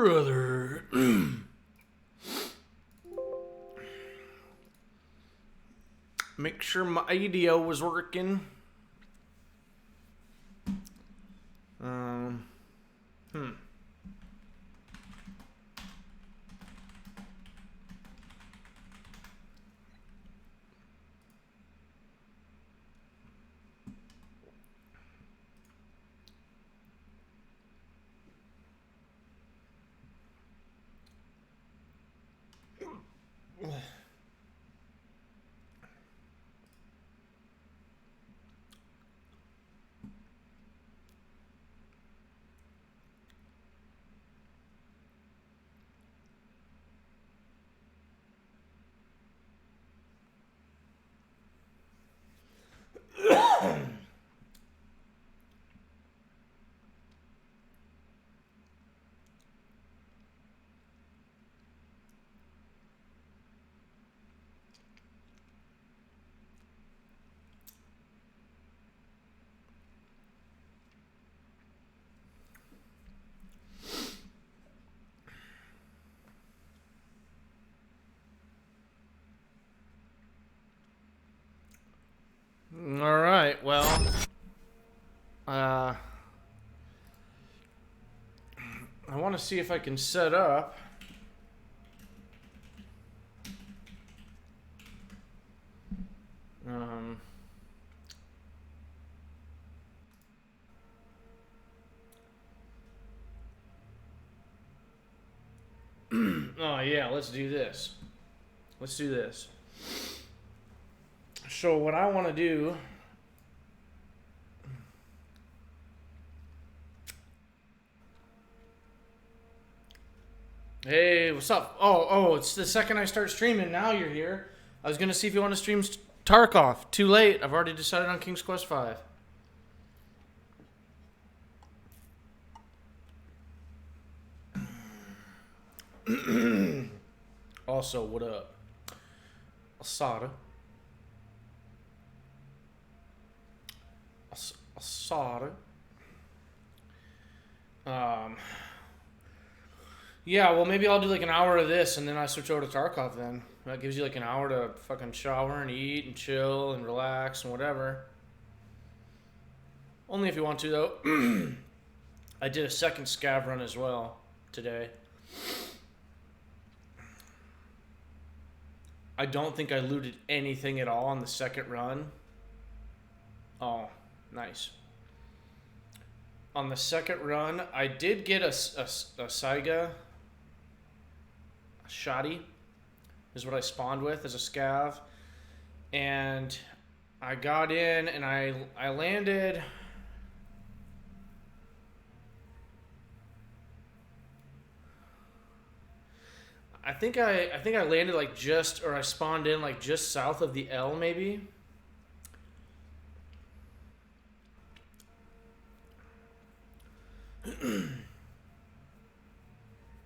brother. Make sure my audio was working. All right, well, I want to see if I can set up. Oh yeah, let's do this. Let's do this. So what I want to do. Hey, what's up? Oh, it's the second I start streaming. Now you're here. I was gonna see if you want to stream Tarkov. Too late. I've already decided on King's Quest V. Also, what up? Asada. Asada. Yeah, well, maybe I'll do like an hour of this and then I switch over to Tarkov then. That gives you like an hour to fucking shower and eat and chill and relax and whatever. Only if you want to, though. I did a second scav run as well today. I don't think I looted anything at all on the second run. Oh, nice. On the second run, I did get a Saiga. A Shoddy is what I spawned with as a scav. And I got in and I landed... I think I landed like just, or I spawned in like just south of the L maybe.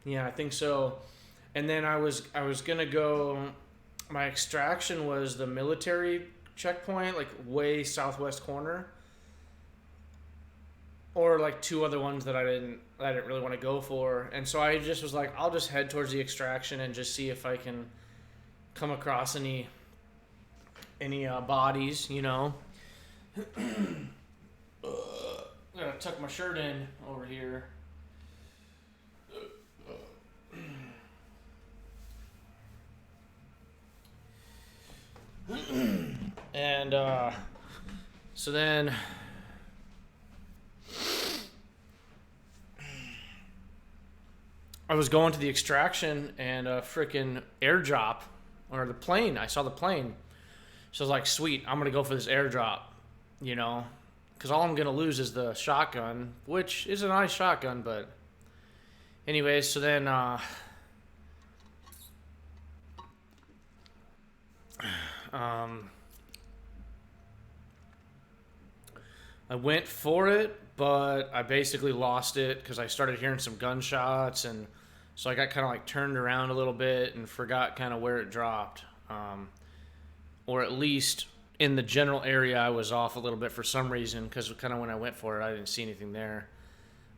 Yeah, I think so. And then I was gonna go. My extraction was the military checkpoint, like way southwest corner, or like two other ones that I didn't really want to go for. And so I just was like, I'll just head towards the extraction and just see if I can come across any bodies, you know. I'm gonna tuck my shirt in over here. And so then I was going to the extraction and a freaking airdrop, or the plane. I saw the plane. So I was like, sweet, I'm going to go for this airdrop, you know, because all I'm going to lose is the shotgun, which is a nice shotgun, but anyways, so then I went for it, but I basically lost it because I started hearing some gunshots, and so I got kind of like turned around a little bit and forgot kind of where it dropped. Or at least in the general area I was off a little bit for some reason, because kind of when I went for it I didn't see anything there.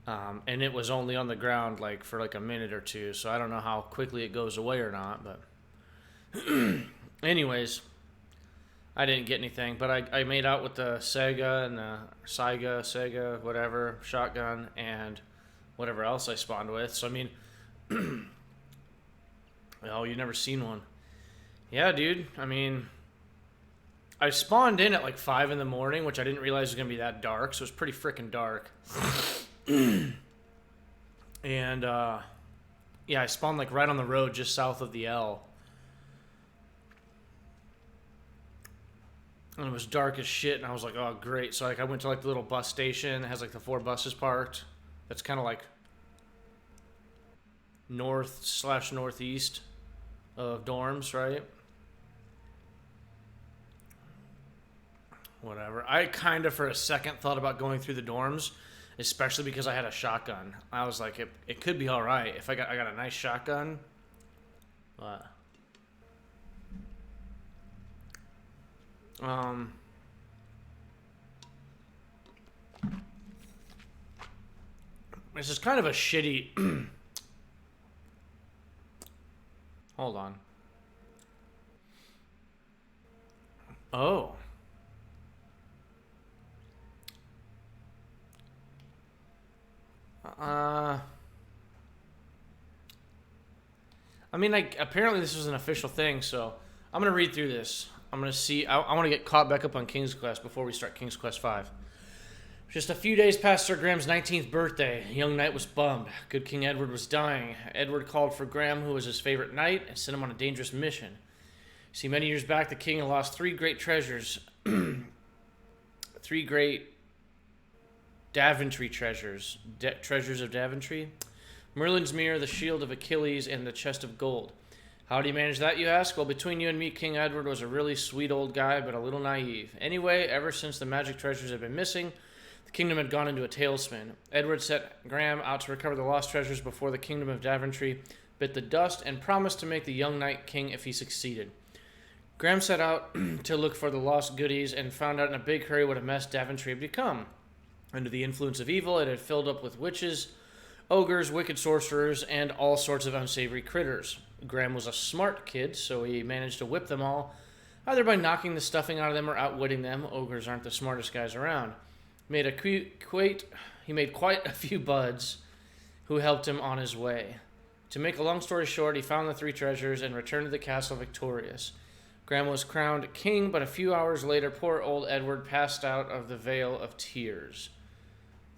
And it was only on the ground like for like a minute or two, so I don't know how quickly it goes away or not. But anyways, I didn't get anything, but I made out with the Sega and the Sega, whatever, shotgun, and whatever else I spawned with. So, I mean, oh, you never seen one. Yeah, dude. I mean, I spawned in at like 5 in the morning, which I didn't realize was going to be that dark, so it was pretty freaking dark. And, yeah, I spawned like right on the road just south of the L. And it was dark as shit, and I was like, oh, great. So, like, I went to, like, the little bus station that has, like, the 4 buses parked. That's kind of, like, north/northeast of dorms, right? Whatever. I kind of, for a second, thought about going through the dorms, especially because I had a shotgun. I was like, it could be all right if I got a nice shotgun. But... this is kind of a shitty... Hold on. Oh. I mean, apparently this was an official thing, so I'm going to read through this. I'm going to see... I want to get caught back up on King's Quest before we start King's Quest 5. Just a few days past Sir Graham's 19th birthday, the young knight was bummed. Good King Edward was dying. Edward called for Graham, who was his favorite knight, and sent him on a dangerous mission. See, many years back, the king had lost 3 great treasures. 3 great Daventry treasures. Treasures of Daventry? Merlin's mirror, the shield of Achilles, and the chest of gold. How did he manage that, you ask? Well, between you and me, King Edward was a really sweet old guy, but a little naive. Anyway, ever since the magic treasures had been missing, the kingdom had gone into a tailspin. Edward set Graham out to recover the lost treasures before the kingdom of Daventry bit the dust and promised to make the young knight king if he succeeded. Graham set out to look for the lost goodies and found out in a big hurry what a mess Daventry had become. Under the influence of evil, it had filled up with witches, ogres, wicked sorcerers, and all sorts of unsavory critters. Graham was a smart kid, so he managed to whip them all, either by knocking the stuffing out of them or outwitting them. Ogres aren't the smartest guys around. He made quite a few buds who helped him on his way. To make a long story short, he found the 3 treasures and returned to the castle victorious. Graham was crowned king, but a few hours later, poor old Edward passed out of the Vale of Tears.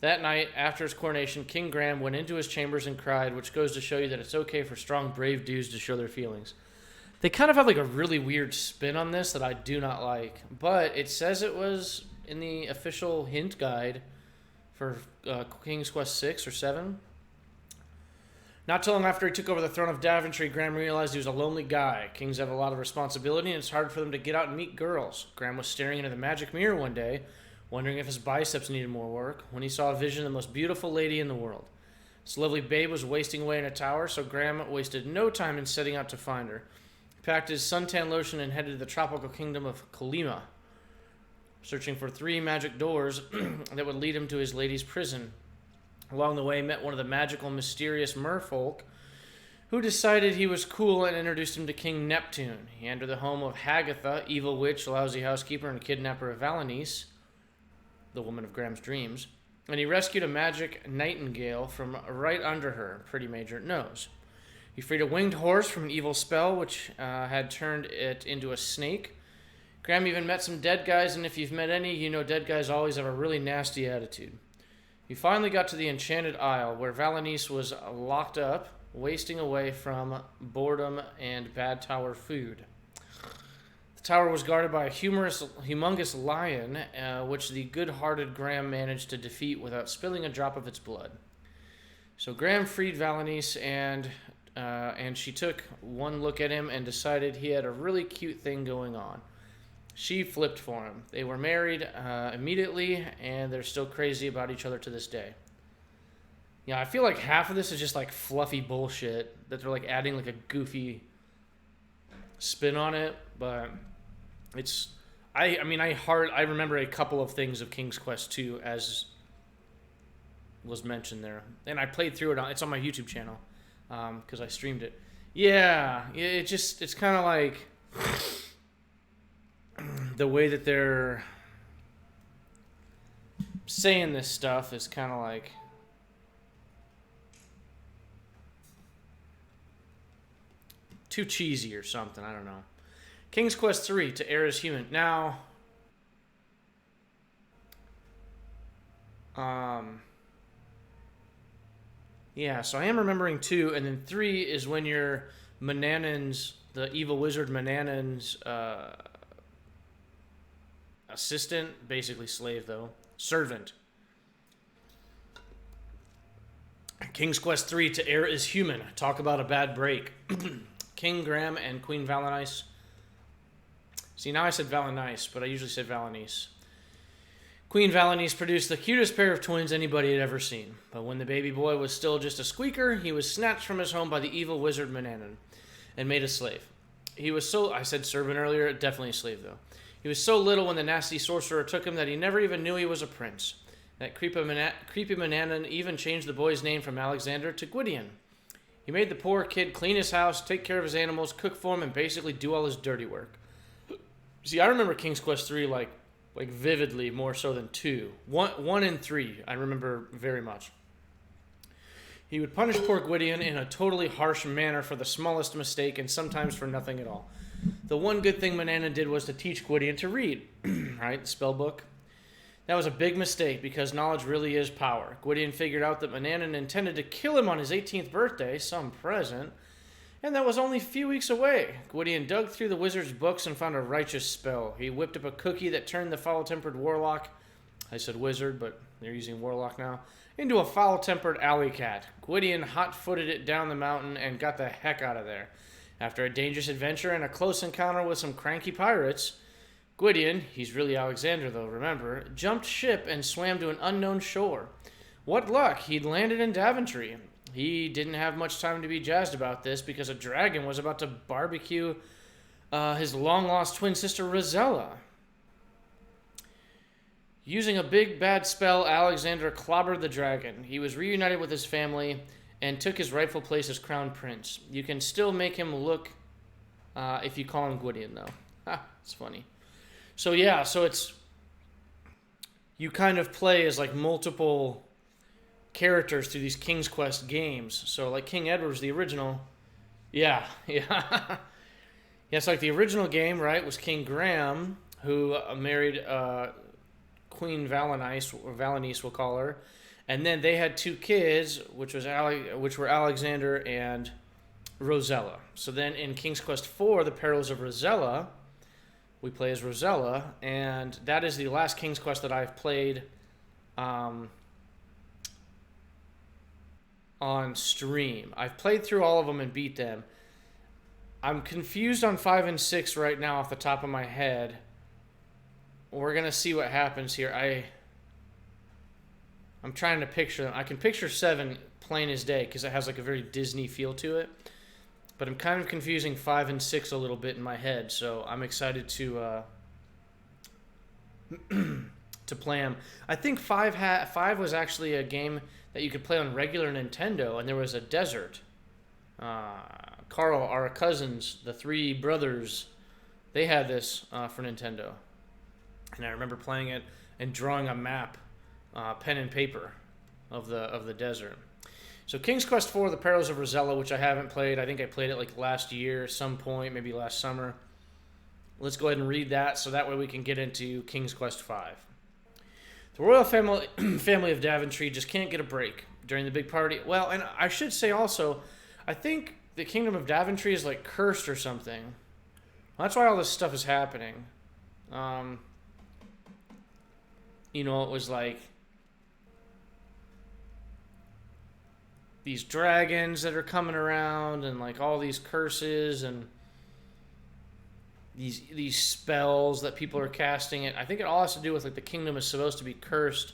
That night, after his coronation, King Graham went into his chambers and cried, which goes to show you that it's okay for strong, brave dudes to show their feelings. They kind of have like a really weird spin on this that I do not like, but it says it was in the official hint guide for King's Quest 6 or 7. Not too long after he took over the throne of Daventry, Graham realized he was a lonely guy. Kings have a lot of responsibility, and it's hard for them to get out and meet girls. Graham was staring into the magic mirror one day, wondering if his biceps needed more work, when he saw a vision of the most beautiful lady in the world. This lovely babe was wasting away in a tower, so Graham wasted no time in setting out to find her. He packed his suntan lotion and headed to the tropical kingdom of Colima, searching for 3 magic doors that would lead him to his lady's prison. Along the way, he met one of the magical, mysterious merfolk who decided he was cool and introduced him to King Neptune. He entered the home of Hagatha, evil witch, lousy housekeeper, and kidnapper of Valenice, the woman of Graham's dreams, and he rescued a magic nightingale from right under her pretty major nose. He freed a winged horse from an evil spell which had turned it into a snake. Graham even met some dead guys, and if you've met any, you know dead guys always have a really nasty attitude. He finally got to the Enchanted Isle, where Valenice was locked up, wasting away from boredom and bad tower food. The tower was guarded by a humongous lion, which the good-hearted Graham managed to defeat without spilling a drop of its blood. So Graham freed Valenice, and she took one look at him and decided he had a really cute thing going on. She flipped for him. They were married immediately, and they're still crazy about each other to this day. Yeah, I feel like half of this is just like fluffy bullshit that they're like adding like a goofy spin on it, but it's I remember a couple of things of King's Quest 2 as was mentioned there, and I played through it. It's on my YouTube channel because I streamed it. Yeah, it's kind of like the way that they're saying this stuff is kind of like too cheesy or something. I don't know. King's Quest 3 to Heir as Human. Now, yeah, so I am remembering 2, and then 3 is when you're Manannan's, the evil wizard Manannan's assistant, basically slave though, servant. King's Quest 3 to Heir as Human. Talk about a bad break. King Graham and Queen Valenice. See, now I said Valenice, but I usually said Valenice. Queen Valenice produced the cutest pair of twins anybody had ever seen. But when the baby boy was still just a squeaker, he was snatched from his home by the evil wizard Manannan and made a slave. He was so... I said servant earlier, definitely a slave, though. He was so little when the nasty sorcerer took him that he never even knew he was a prince. That creepy Manannan even changed the boy's name from Alexander to Gwydion. He made the poor kid clean his house, take care of his animals, cook for him, and basically do all his dirty work. See, I remember King's Quest 3 like vividly, more so than 2. 1 and 3, I remember very much. He would punish poor Gwydion in a totally harsh manner for the smallest mistake and sometimes for nothing at all. The one good thing Manannan did was to teach Gwydion to read, right, the spell book. That was a big mistake because knowledge really is power. Gwydion figured out that Manannan intended to kill him on his 18th birthday, some present, and that was only a few weeks away. Gwydion dug through the wizard's books and found a righteous spell. He whipped up a cookie that turned the foul-tempered warlock, I said wizard, but they're using warlock now, into a foul-tempered alley cat. Gwydion hot-footed it down the mountain and got the heck out of there. After a dangerous adventure and a close encounter with some cranky pirates, Gwydion, he's really Alexander though, remember, jumped ship and swam to an unknown shore. What luck, he'd landed in Daventry. He didn't have much time to be jazzed about this because a dragon was about to barbecue his long-lost twin sister Rosella. Using a big bad spell, Alexander clobbered the dragon. He was reunited with his family and took his rightful place as crown prince. You can still make him look if you call him Gwydion though. Ha, it's funny. So yeah, so it's, you kind of play as like multiple characters through these King's Quest games. So like King Edward's the original. Yeah. Yeah, it's like the original game, right, was King Graham, who married Queen Valenice, or Valenice we'll call her. And then they had 2 kids, which were Alexander and Rosella. So then in King's Quest 4, The Perils of Rosella, we play as Rosella, and that is the last King's Quest that I've played on stream. I've played through all of them and beat them. I'm confused on 5 and 6 right now off the top of my head. We're going to see what happens here. I'm trying to picture them. I can picture 7 plain as day because it has like a very Disney feel to it. But I'm kind of confusing 5 and 6 a little bit in my head, so I'm excited to to play them. I think 5 was actually a game that you could play on regular Nintendo, and there was a desert. Carl, our cousins, the 3 brothers, they had this for Nintendo. And I remember playing it and drawing a map, pen and paper, of the desert. So King's Quest 4, The Perils of Rosella, which I haven't played. I think I played it like last year at some point, maybe last summer. Let's go ahead and read that so that way we can get into King's Quest 5. The royal family of Daventry just can't get a break during the big party. Well, and I should say also, I think the Kingdom of Daventry is like cursed or something. Well, that's why all this stuff is happening. It was like these dragons that are coming around and like all these curses and these spells that people are casting it. I think it all has to do with like the kingdom is supposed to be cursed.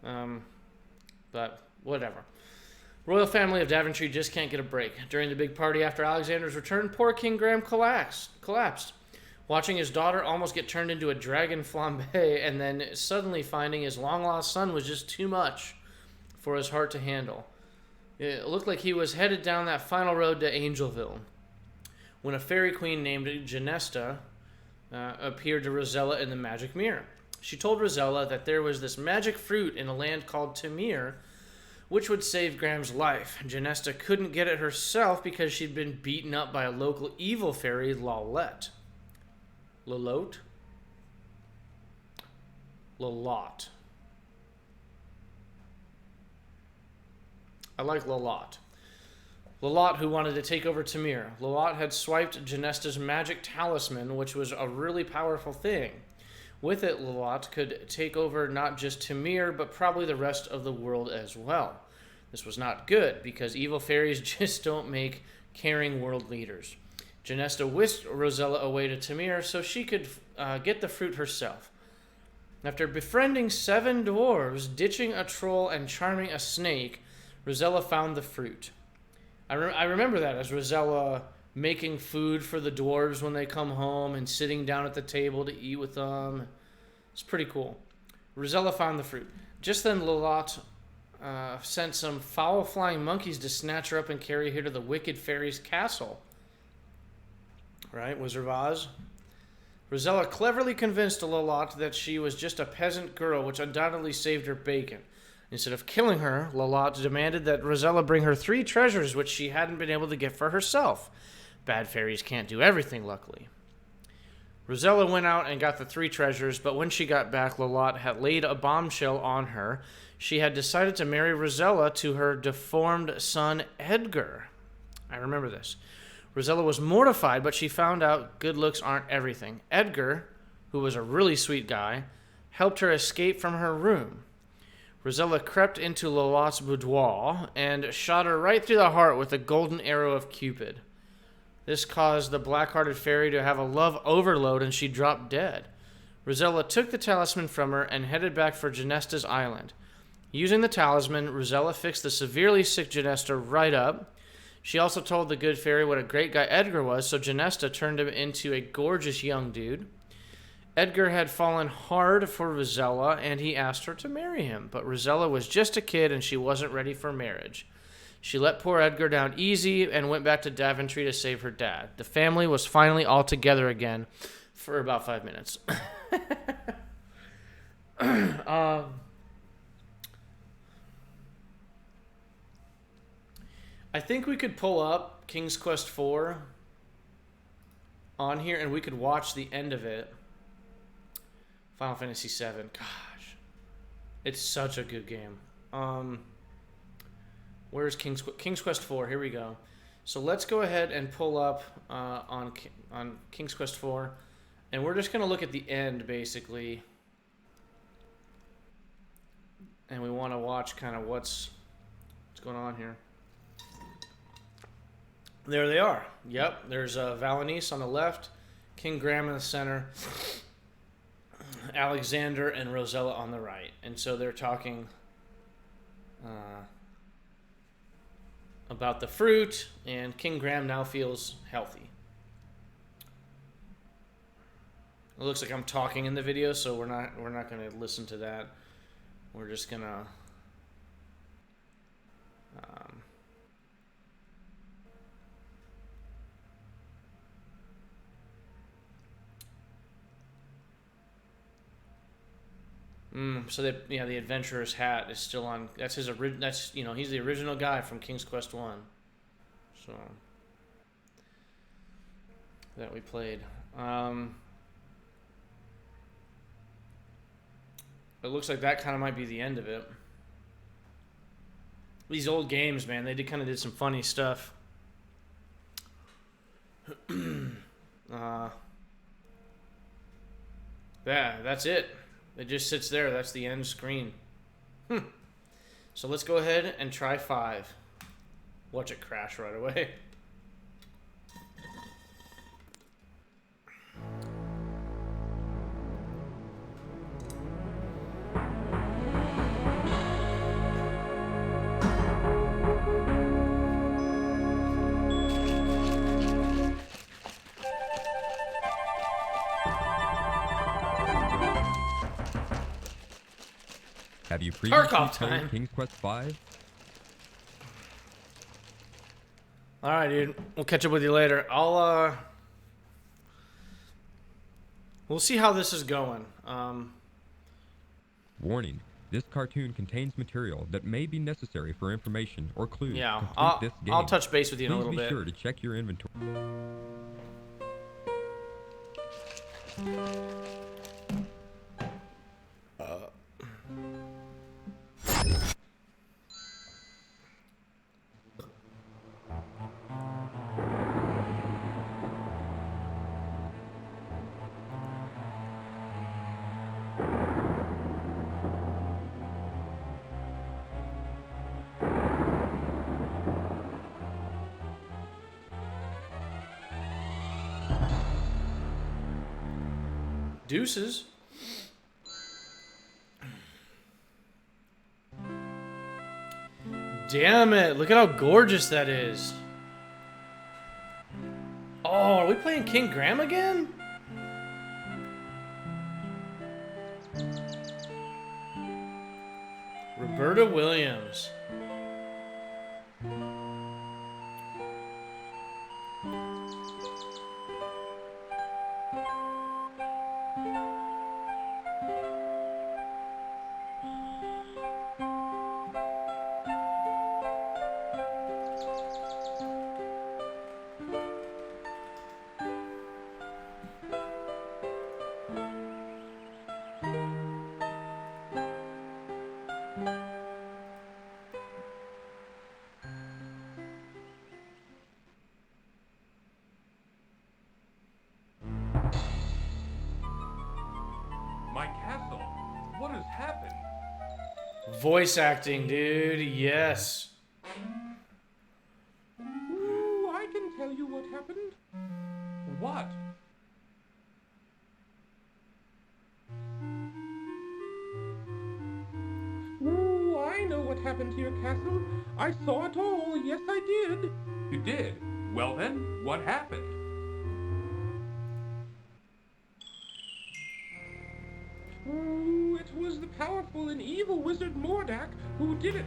But whatever. Royal family of Daventry just can't get a break. During the big party after Alexander's return, poor King Graham collapsed. Watching his daughter almost get turned into a dragon flambe and then suddenly finding his long-lost son was just too much. for his heart to handle. It looked like he was headed down that final road to Angelville when a fairy queen named Genesta appeared to Rosella in the magic mirror. She told Rosella that there was this magic fruit in a land called Tamir, which would save Graham's life. Genesta couldn't get it herself because she'd been beaten up by a local evil fairy, Lolette. Lolotte? Lolotte. I like Lolotte. Lolotte, who wanted to take over Tamir. Lolotte had swiped Genesta's magic talisman, which was a really powerful thing. With it, Lolotte could take over not just Tamir, but probably the rest of the world as well. This was not good, because evil fairies just don't make caring world leaders. Genesta whisked Rosella away to Tamir so she could get the fruit herself. After befriending 7 dwarves, ditching a troll, and charming a snake, Rosella found the fruit. I remember that as Rosella making food for the dwarves when they come home and sitting down at the table to eat with them. It's pretty cool. Rosella found the fruit. Just then, Lolotte sent some foul-flying monkeys to snatch her up and carry her to the wicked fairy's castle. Right, Wizard of Oz? Rosella cleverly convinced Lolotte that she was just a peasant girl, which undoubtedly saved her bacon. Instead of killing her, Lolotte demanded that Rosella bring her 3 treasures which she hadn't been able to get for herself. Bad fairies can't do everything, luckily. Rosella went out and got the 3 treasures, but when she got back, Lolotte had laid a bombshell on her. She had decided to marry Rosella to her deformed son, Edgar. I remember this. Rosella was mortified, but she found out good looks aren't everything. Edgar, who was a really sweet guy, helped her escape from her room. Rosella crept into Lolotte's boudoir and shot her right through the heart with a golden arrow of Cupid. This caused the black-hearted fairy to have a love overload, and she dropped dead. Rosella took the talisman from her and headed back for Genesta's island. Using the talisman, Rosella fixed the severely sick Genesta right up. She also told the good fairy what a great guy Edgar was, so Genesta turned him into a gorgeous young dude. Edgar had fallen hard for Rosella, and he asked her to marry him, but Rosella was just a kid and she wasn't ready for marriage. She let poor Edgar down easy and went back to Daventry to save her dad. The family was finally all together again for about 5 minutes. I think we could pull up King's Quest IV on here and we could watch the end of it. Final Fantasy VII. Gosh. It's such a good game. Where's King's Quest IV? Here we go. So let's go ahead and pull up on King's Quest IV. And we're just going to look at the end, basically. And we want to watch kind of what's going on here. There they are. Yep, there's Valenice on the left, King Graham in the center, Alexander and Rosella on the right. And so they're talking about the fruit, and King Graham now feels healthy. It looks like I'm talking in the video, so we're not going to listen to that. We're just going to so that the adventurer's hat is still on. That's his he's the original guy from King's Quest 1. So that we played. It looks like that kind of might be the end of it. These old games, man, they kind of did some funny stuff. Yeah, that's it. It just sits there. That's the end screen. So let's go ahead and try 5. Watch it crash right away. Have you previously Tarkov played time. King's Quest V? Alright, dude. We'll catch up with you later. We'll see how this is going. Warning. This cartoon contains material that may be necessary for information or clues Yeah, to complete this game. I'll touch base with you in a Please little be bit. sure to check your inventory. Deuces. Damn it, look at how gorgeous that is. Oh, are we playing King Graham again? Roberta Williams. My castle? What has happened? Voice acting, dude. Yes. Ooh, I can tell you what happened. What? Ooh, I know what happened to your castle. I saw it all. Yes, I did. You did? Well then, what happened? Ooh, it was the powerful and evil wizard Mordak who did it.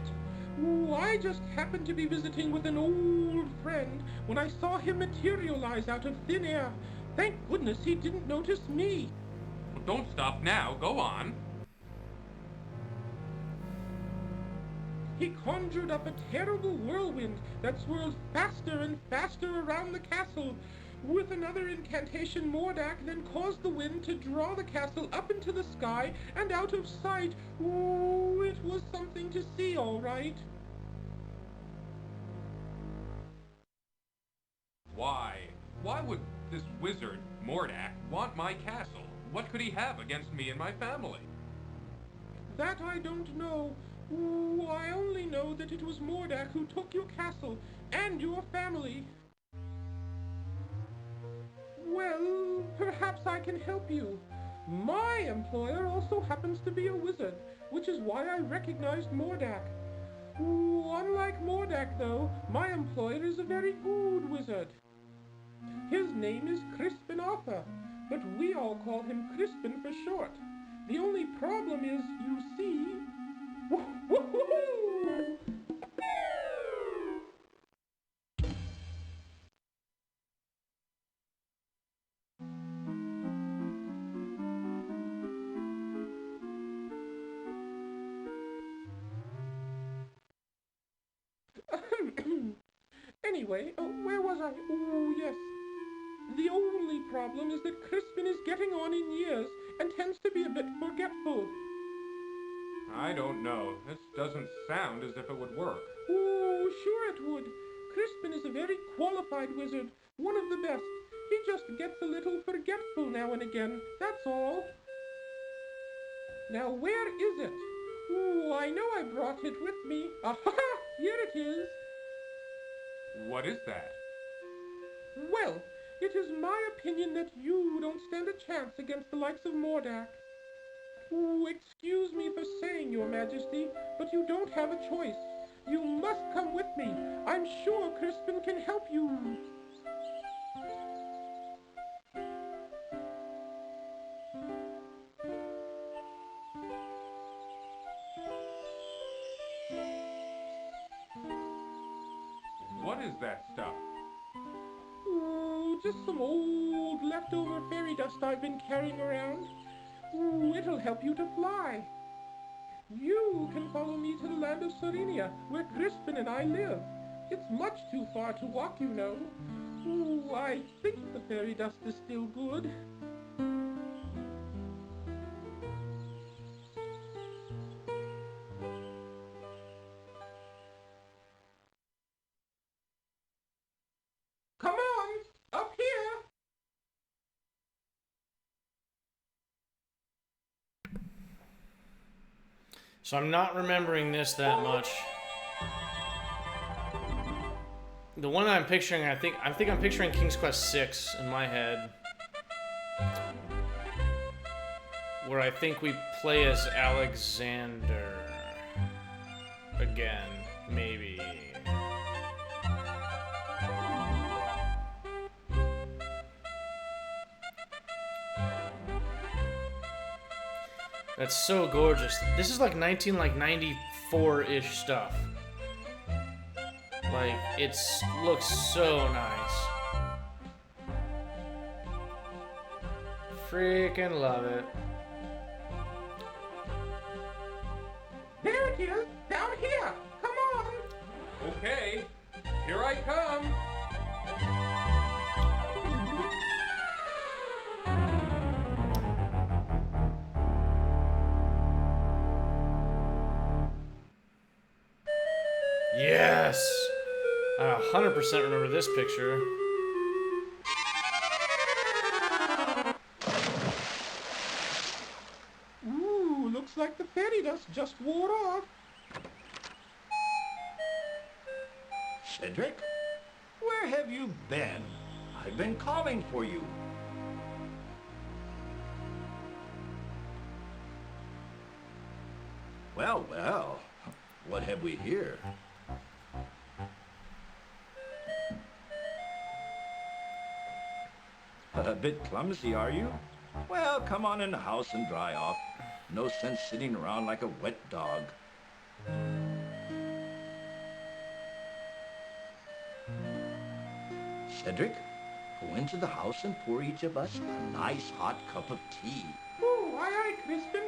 Ooh, I just happened to be visiting with an old friend when I saw him materialize out of thin air. Thank goodness he didn't notice me. Well, don't stop now. Go on. He conjured up a terrible whirlwind that swirled faster and faster around the castle. With another incantation, Mordak then caused the wind to draw the castle up into the sky and out of sight. Ooh, it was something to see, all right. Why? Why would this wizard, Mordak, want my castle? What could he have against me and my family? That I don't know. Ooh, I only know that it was Mordak who took your castle and your family. Well, perhaps I can help you. My employer also happens to be a wizard, which is why I recognized Mordak. Ooh, unlike Mordak, though, my employer is a very good wizard. His name is Crispin Arthur, but we all call him Crispin for short. The only problem is, you see... Woo-hoo-hoo! Anyway, where was I? Oh, yes. The only problem is that Crispin is getting on in years and tends to be a bit forgetful. I don't know. This doesn't sound as if it would work. Oh, sure it would. Crispin is a very qualified wizard, one of the best. He just gets a little forgetful now and again, that's all. Now, where is it? Oh, I know I brought it with me. Aha! Here it is. What is that? Well, it is my opinion that you don't stand a chance against the likes of Mordak. Oh, excuse me for saying, Your Majesty, but you don't have a choice. You must come with me. I'm sure Crispin can help you. that stuff? Oh, just some old leftover fairy dust I've been carrying around. Ooh, it'll help you to fly. You can follow me to the land of Serenia, where Crispin and I live. It's much too far to walk, you know. Ooh, I think the fairy dust is still good. Come on, up here! So I'm not remembering this that much. The one I'm picturing, I think I'm picturing King's Quest VI in my head, where I think we play as Alexander again, maybe. That's so gorgeous. This is like 94-ish stuff. Like, it looks so nice. Freaking love it. There it is, down here! Come on! Okay, here I come. Yes! I 100% remember this picture. Ooh, looks like the fairy dust just wore off. Cedric? Where have you been? I've been calling for you. Well, well, what have we here? A bit clumsy, are you? Well, come on in the house and dry off. No sense sitting around like a wet dog. Cedric, go into the house and pour each of us a nice hot cup of tea. Ooh, aye aye, Crispin.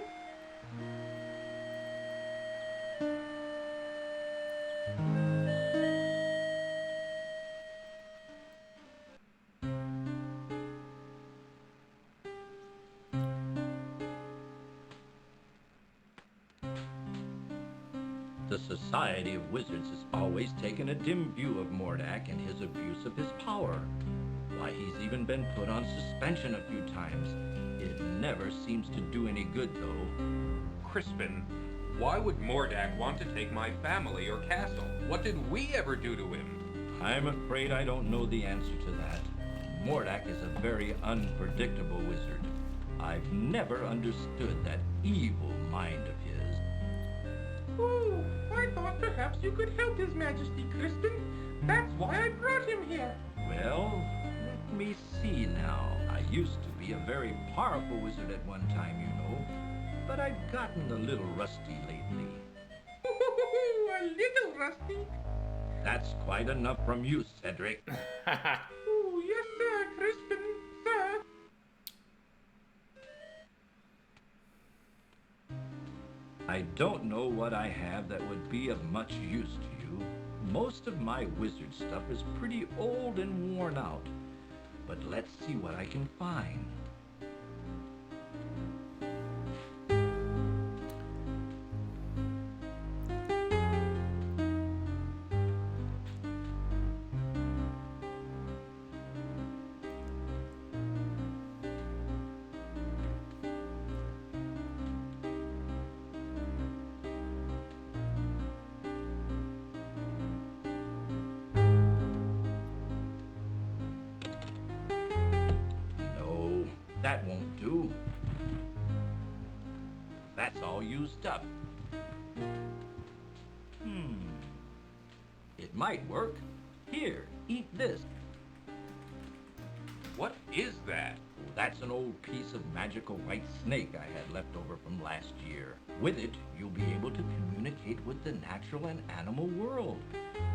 The Society of Wizards has always taken a dim view of Mordak and his abuse of his power. Why, he's even been put on suspension a few times. It never seems to do any good, though. Crispin, why would Mordak want to take my family or castle? What did we ever do to him? I'm afraid I don't know the answer to that. Mordak is a very unpredictable wizard. I've never understood that evil mind of his. Ooh, I thought perhaps you could help His Majesty, Crispin. That's why I brought him here. Well, let me see now. I used to be a very powerful wizard at one time, you know, but I've gotten a little rusty lately. A little rusty. That's quite enough from you, Cedric. Ooh, yes, sir, Crispin, sir. I don't know what I have that would be of much use to you. Most of my wizard stuff is pretty old and worn out. But let's see what I can find. No, that won't do. That's all used up. It might work. Here, eat this. What is that? That's an old piece of magical white snake I had left over from last year. With it, you'll be able to communicate with the natural and animal world.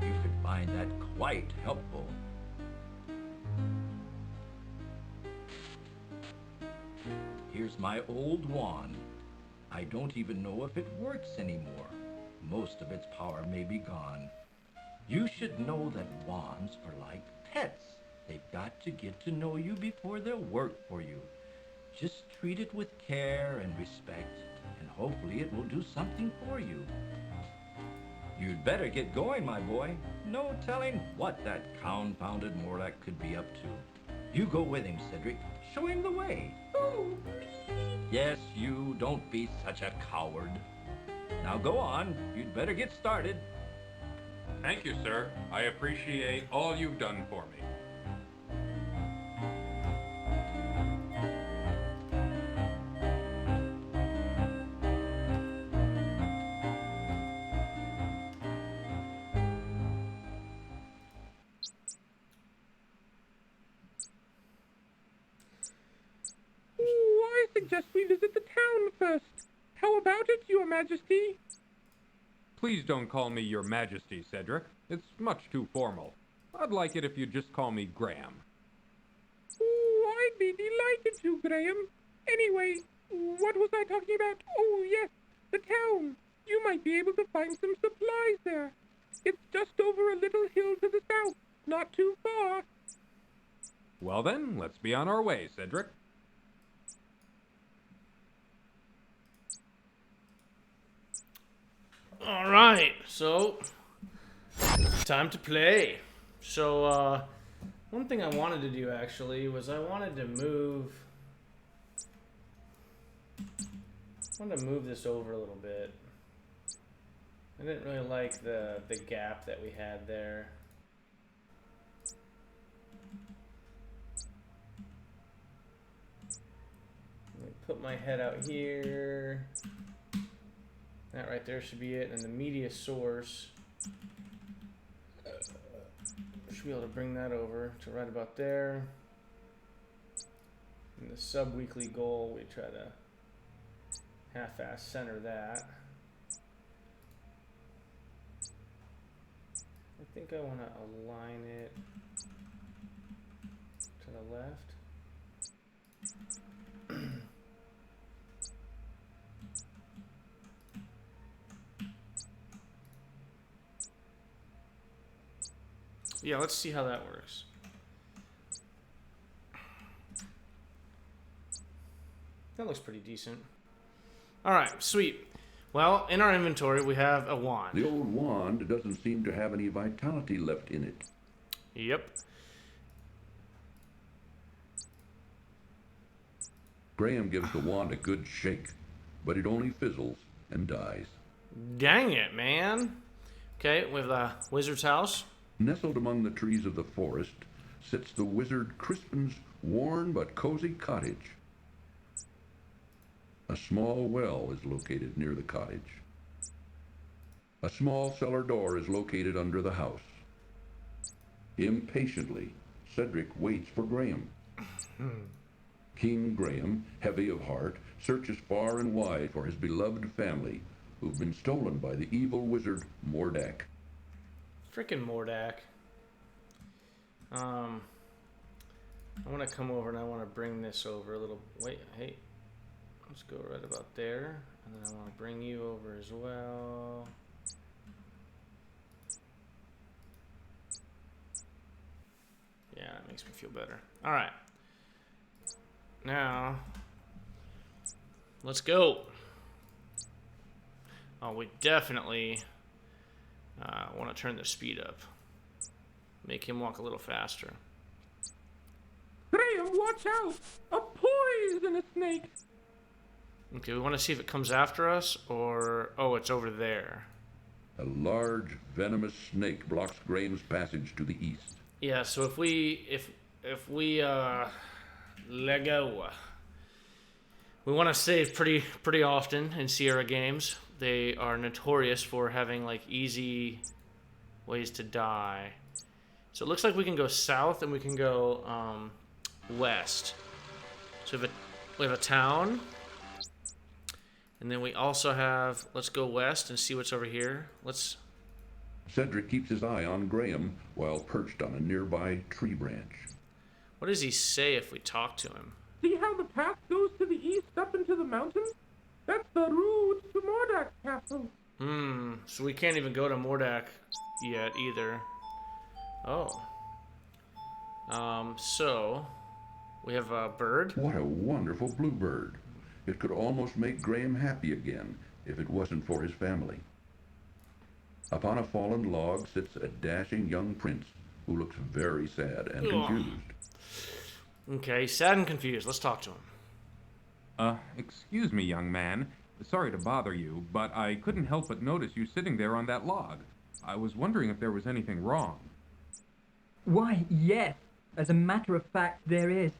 You should find that quite helpful. Here's my old wand. I don't even know if it works anymore. Most of its power may be gone. You should know that wands are like pets. They've got to get to know you before they'll work for you. Just treat it with care and respect, and hopefully it will do something for you. You'd better get going, my boy. No telling what that confounded Morlock could be up to. You go with him, Cedric. Show him the way. Oh, Yes, you. Don't be such a coward. Now go on. You'd better get started. Thank you, sir. I appreciate all you've done for me. I suggest we visit the town first. How about it, Your Majesty? Please don't call me Your Majesty, Cedric. It's much too formal. I'd like it if you'd just call me Graham. I'd be delighted to, Graham. Anyway, what was I talking about? Oh, yes, the town. You might be able to find some supplies there. It's just over a little hill to the south, not too far. Well then, let's be on our way, Cedric. All right, so time to play. So one thing I wanted to do actually was I wanted to move this over a little bit. I didn't really like the gap that we had there. Let me put my head out here. That right there should be it, and the media source should be able to bring that over to right about there. And the sub-weekly goal, we try to half-ass center that. I think I want to align it to the left. Yeah, let's see how that works. That looks pretty decent. All right, sweet. Well, in our inventory, we have a wand. The old wand doesn't seem to have any vitality left in it. Yep. Graham gives the wand a good shake, but it only fizzles and dies. Dang it, man. Okay, we have the wizard's house. Nestled among the trees of the forest sits the wizard Crispin's worn but cozy cottage. A small well is located near the cottage. A small cellar door is located under the house. Impatiently, Cedric waits for Graham. King Graham, heavy of heart, searches far and wide for his beloved family, who've been stolen by the evil wizard Mordak. Frickin' Mordak. I want to come over and I want to bring this over a little. Wait, hey. Let's go right about there. And then I want to bring you over as well. Yeah, it makes me feel better. All right. Now, let's go. Oh, we definitely want to turn the speed up. Make him walk a little faster. Graham, watch out! A poisonous snake! Okay, we want to see if it comes after us or... Oh, it's over there. A large, venomous snake blocks Graham's passage to the east. Yeah, so if we let go. We want to save pretty often in Sierra games. They are notorious for having like easy ways to die. So it looks like we can go south and we can go west. So we have a town. And then we also have, let's go west and see what's over here. Cedric keeps his eye on Graham while perched on a nearby tree branch. What does he say if we talk to him? See how the path goes to the east up into the mountains? That's the route to Mordak's castle. So we can't even go to Mordak yet either. Oh. So we have a bird. What a wonderful bluebird. It could almost make Graham happy again if it wasn't for his family. Upon a fallen log sits a dashing young prince who looks very sad and confused. Okay, sad and confused. Let's talk to him. Excuse me, young man. Sorry to bother you, but I couldn't help but notice you sitting there on that log. I was wondering if there was anything wrong. Why, yes. As a matter of fact, there is.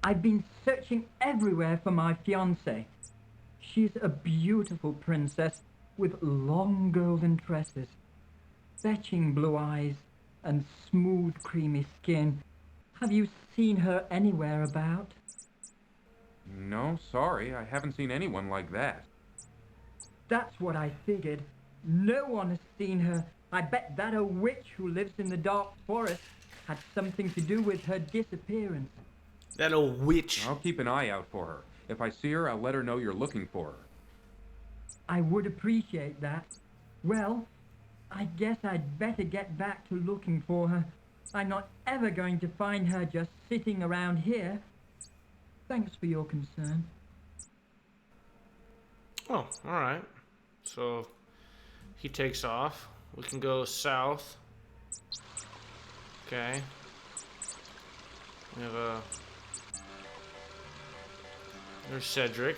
I've been searching everywhere for my fiancée. She's a beautiful princess with long golden tresses, fetching blue eyes, and smooth creamy skin. Have you seen her anywhere about? No, sorry, I haven't seen anyone like that. That's what I figured. No one has seen her. I bet that a witch who lives in the dark forest had something to do with her disappearance. That old witch. I'll keep an eye out for her. If I see her, I'll let her know you're looking for her. I would appreciate that. Well, I guess I'd better get back to looking for her. I'm not ever going to find her just sitting around here. Thanks for your concern. Oh, alright. So he takes off. We can go south. Okay. We have a... There's Cedric.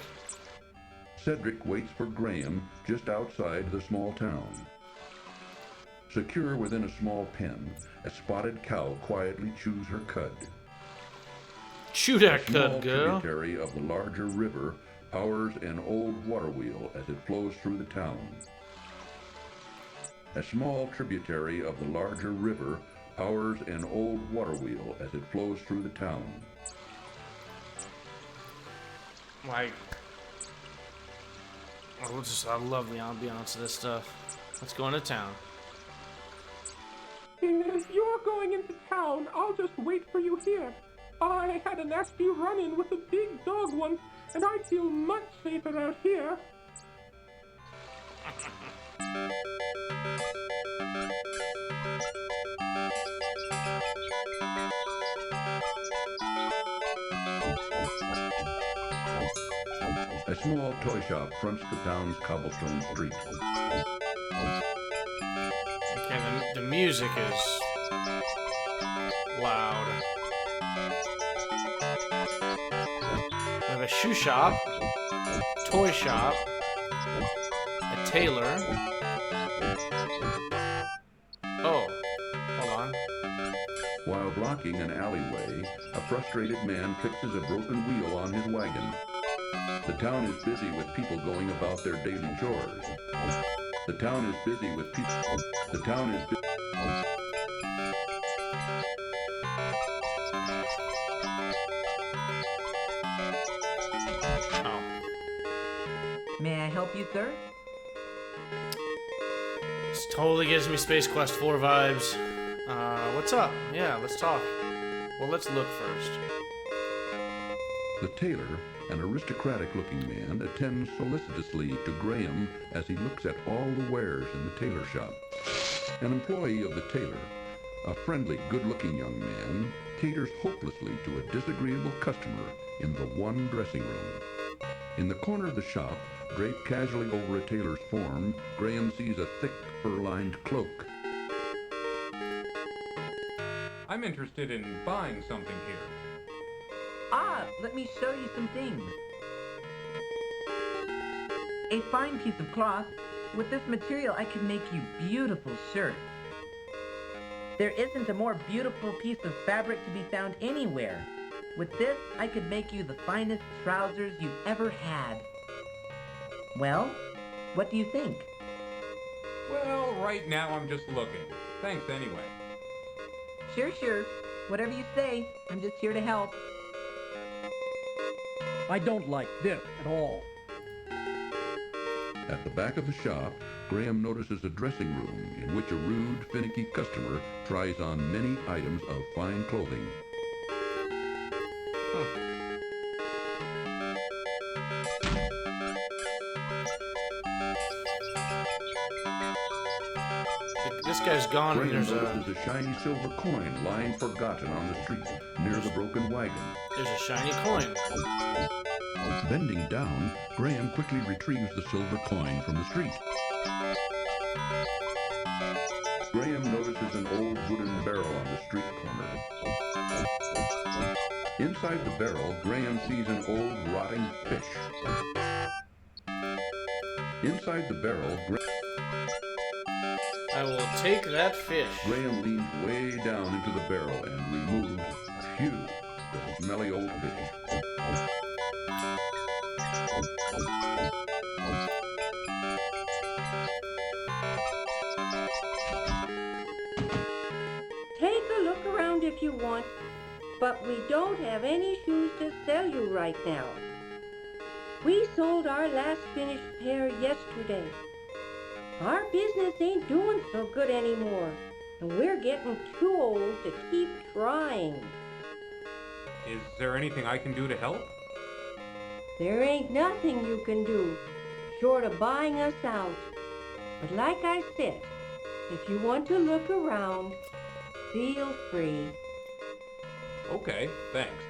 Cedric waits for Graham just outside the small town. Secure within a small pen, a spotted cow quietly chews her cud. Chew that A small cud, girl. tributary of the larger river powers an old water wheel as it flows through the town. A small tributary of the larger river powers an old water wheel as it flows through the town. Like... I love the ambiance of this stuff. Let's go into town. If you're going into town, I'll just wait for you here. I had a nasty run-in with a big dog once, and I feel much safer out here. A small toy shop fronts the town's cobblestone street. Okay, the music is loud. We have a shoe shop, toy shop, a tailor. Oh, hold on. While blocking an alleyway, a frustrated man fixes a broken wheel on his wagon. The town is busy with people going about their daily chores. The town is busy with people. The town is busy. Oh. May I help you, sir? This totally gives me Space Quest 4 vibes. What's up? Yeah, let's talk. Well, let's look first. The tailor, an aristocratic-looking man, attends solicitously to Graham as he looks at all the wares in the tailor shop. An employee of the tailor, a friendly, good-looking young man, caters hopelessly to a disagreeable customer in the one dressing room. In the corner of the shop, draped casually over a tailor's form, Graham sees a thick, fur-lined cloak. I'm interested in buying something here. Ah, let me show you some things. A fine piece of cloth. With this material, I could make you beautiful shirts. There isn't a more beautiful piece of fabric to be found anywhere. With this, I could make you the finest trousers you've ever had. Well, what do you think? Well, right now I'm just looking. Thanks anyway. Sure. Whatever you say, I'm just here to help. I don't like this at all. At the back of the shop, Graham notices a dressing room in which a rude, finicky customer tries on many items of fine clothing. This guy's gone and Graham there's notices a shiny silver coin lying forgotten on the street near the broken wagon. a shiny coin. Bending down, Graham quickly retrieves the silver coin from the street. Graham notices an old wooden barrel on the street corner. Inside the barrel, Graham sees an old rotting fish. Inside the barrel, I will take that fish. Graham leans way down into the barrel and removes, phew, the smelly old fish. Take a look around if you want, but we don't have any shoes to sell you right now. We sold our last finished pair yesterday. Our business ain't doing so good anymore, and we're getting too old to keep trying. Is there anything I can do to help? There ain't nothing you can do, short of buying us out. But like I said, if you want to look around, feel free. Okay, thanks.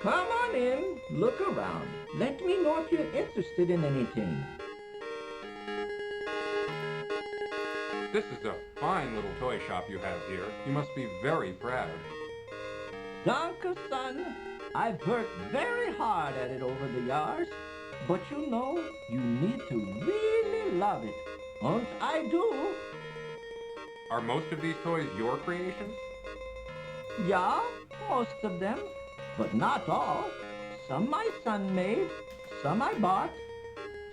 Come on in, look around. Let me know if you're interested in anything. This is a fine little toy shop you have here. You must be very proud. Danke, son. I've worked very hard at it over the years, but you know, you need to really love it. And I do. Are most of these toys your creations? Yeah, most of them, but not all. Some my son made, some I bought,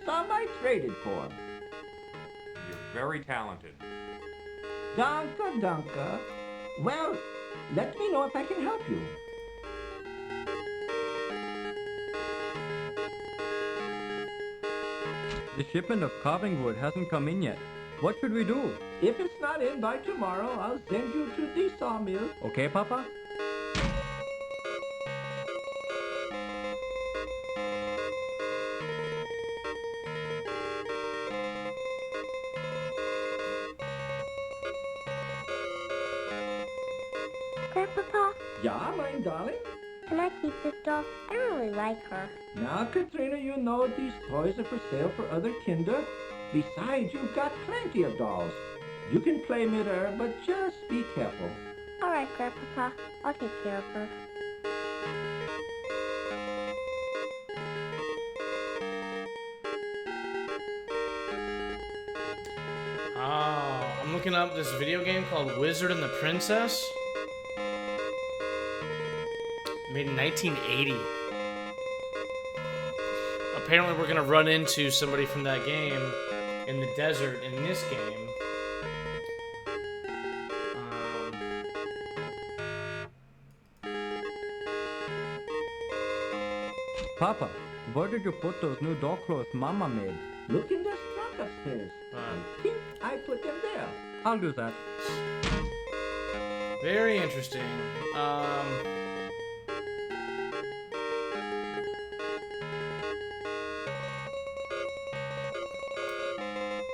some I traded for. You're very talented. Danke, danke. Well, let me know if I can help you. The shipment of carving wood hasn't come in yet. What should we do? If it's not in by tomorrow, I'll send you to the sawmill. Okay, Papa? Grandpapa, Yeah, my darling? can I keep this doll? I really like her. Now, Katrina, you know these toys are for sale for other kinder. Besides, you've got plenty of dolls. You can play with her, but just be careful. All right, Grandpapa, I'll take care of her. Oh, I'm looking up this video game called Wizard and the Princess. Made in 1980. Apparently we're gonna run into somebody from that game in the desert in this game. Papa, where did you put those new dog clothes Mama made? Look in this trunk upstairs. I think I put them there. I'll do that. Very interesting.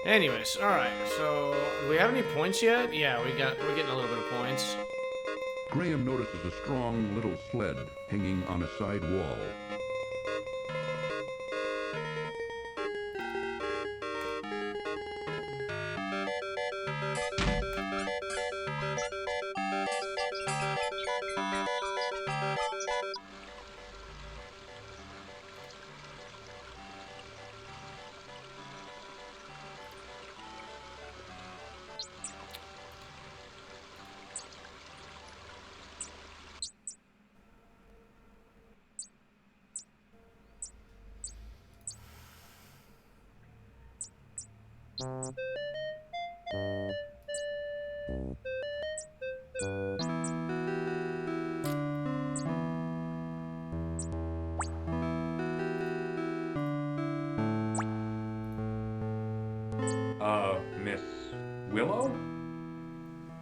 Anyways, alright, so do we have any points yet? Yeah, we're getting a little bit of points. Graham notices a strong little sled hanging on a side wall. Willow?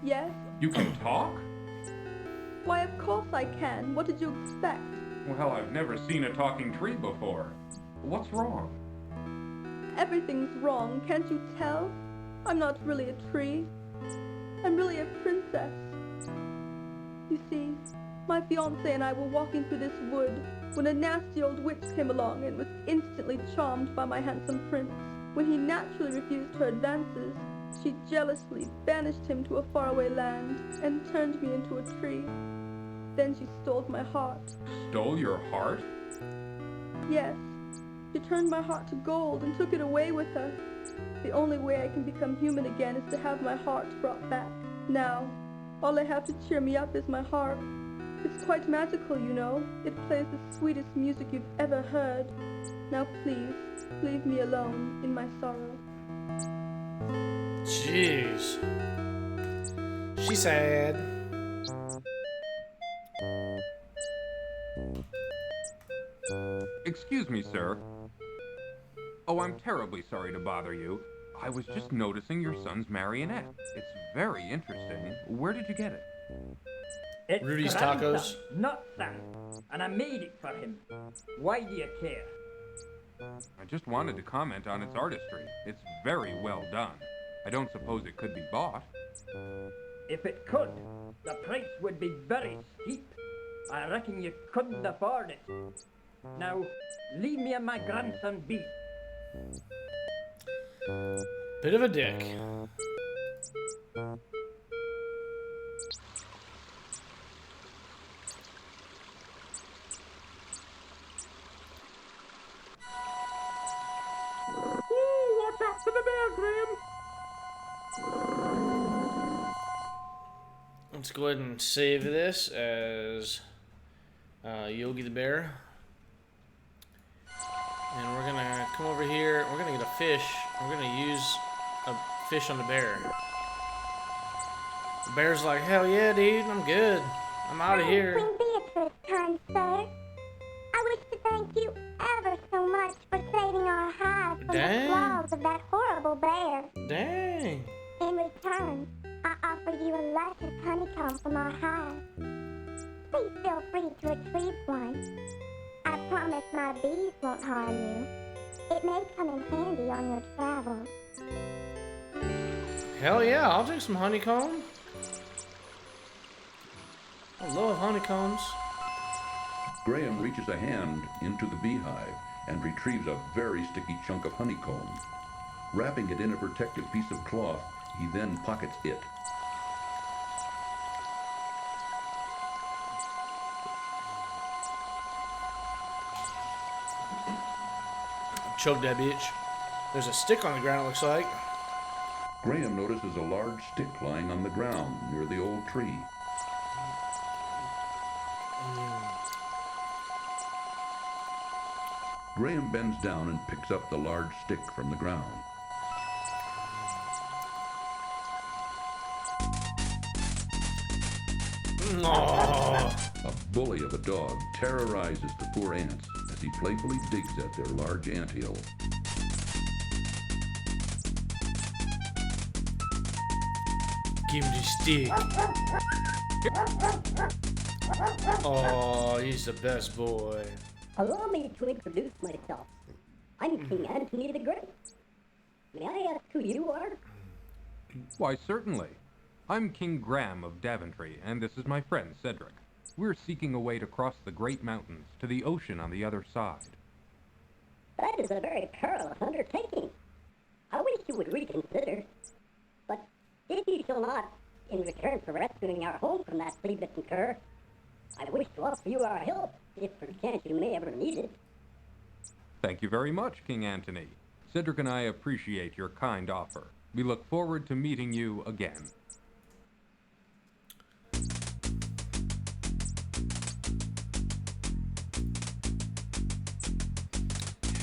Yes? You can talk? Why, of course I can. What did you expect? Well, I've never seen a talking tree before. What's wrong? Everything's wrong, can't you tell? I'm not really a tree. I'm really a princess. You see, my fiancé and I were walking through this wood when a nasty old witch came along and was instantly charmed by my handsome prince. When he naturally refused her advances, she jealously banished him to a faraway land and turned me into a tree. Then she stole my heart. Stole your heart? Yes, she turned my heart to gold and took it away with her. The only way I can become human again is to have my heart brought back. Now, all I have to cheer me up is my harp. It's quite magical, you know. It plays the sweetest music you've ever heard. Now please, leave me alone in my sorrow. Jeez. She's sad. Excuse me, sir. Oh, I'm terribly sorry to bother you. I was just noticing your son's marionette. It's very interesting. Where did you get it? It's Rudy's grandson, Tacos. not son, and I made it for him. Why do you care? I just wanted to comment on its artistry. It's very well done. I don't suppose it could be bought. If it could, the price would be very steep. I reckon you couldn't afford it. Now, leave me and my grandson be. Bit of a dick. Watch out for the bear, Graham. Let's go ahead and save this as Yogi the Bear. And we're gonna come over here. We're gonna get a fish. We're gonna use a fish on the bear. The bear's like, hell yeah, dude, I'm good. I'm out of here. Queen Beatrice, kind sir. I wish to thank you ever so much for saving our hive from Dang. the claws of that horrible bear. Dang. In return, I offer you a luscious honeycomb from our hive. Please feel free to retrieve one. I promise my bees won't harm you. It may come in handy on your travels. Hell yeah, I'll take some honeycomb. I love honeycombs. Graham reaches a hand into the beehive and retrieves a very sticky chunk of honeycomb. Wrapping it in a protective piece of cloth, he then pockets it. Choke that bitch. There's a stick on the ground, it looks like. Graham notices a large stick lying on the ground near the old tree. Graham bends down and picks up the large stick from the ground. Aww. A bully of a dog terrorizes the poor ants as he playfully digs at their large anthill. Give him the stick. Oh, he's the best boy. Allow me to introduce myself. I'm King Antony the Great. May I ask who you are? Why, certainly. I'm King Graham of Daventry, and this is my friend Cedric. We're seeking a way to cross the Great Mountains to the ocean on the other side. That is a very perilous undertaking. I wish you would reconsider. But if you shall not, in return for rescuing our home from that flea-bitten cur, I wish to offer you our help, if perchance you may ever need it. Thank you very much, King Antony. Cedric and I appreciate your kind offer. We look forward to meeting you again.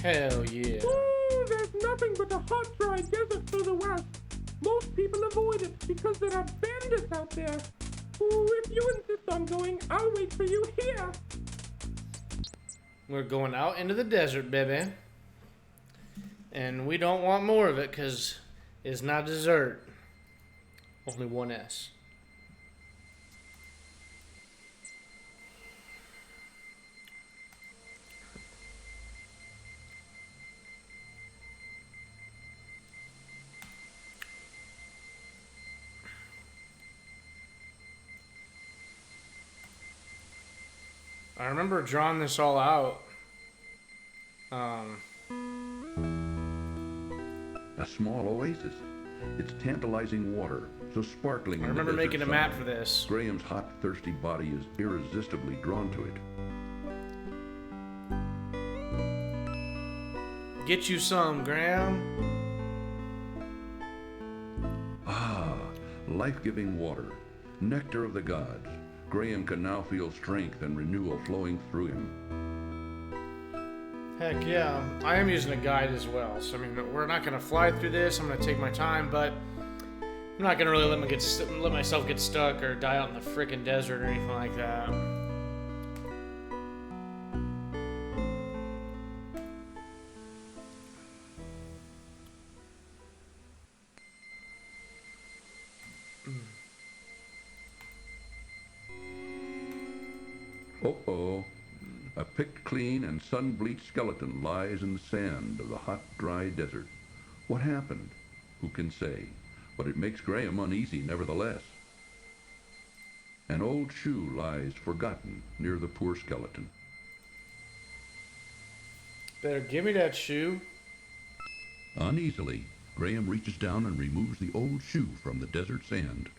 Hell yeah. Oh, there's nothing but a hot, dry desert to the west. Most people avoid it because there are bandits out there. Oh, if you insist on going, I'll wait for you here. We're going out into the desert, baby. And we don't want more of it because it's not dessert. Only one S. I remember drawing this all out. A small oasis. Its tantalizing water, so sparkling. I remember making a map for this. Graham's hot, thirsty body is irresistibly drawn to it. Get you some, Graham. Ah, life-giving water, nectar of the gods. Graham can now feel strength and renewal flowing through him. Heck yeah. I am using a guide as well. So, I mean, we're not going to fly through this. I'm going to take my time, but I'm not going to really let myself get stuck or die out in the frickin' desert or anything like that. Uh-oh. A picked clean and sun-bleached skeleton lies in the sand of the hot, dry desert. What happened? Who can say? But it makes Graham uneasy nevertheless. An old shoe lies forgotten near the poor skeleton. Better give me that shoe. Uneasily, Graham reaches down and removes the old shoe from the desert sand.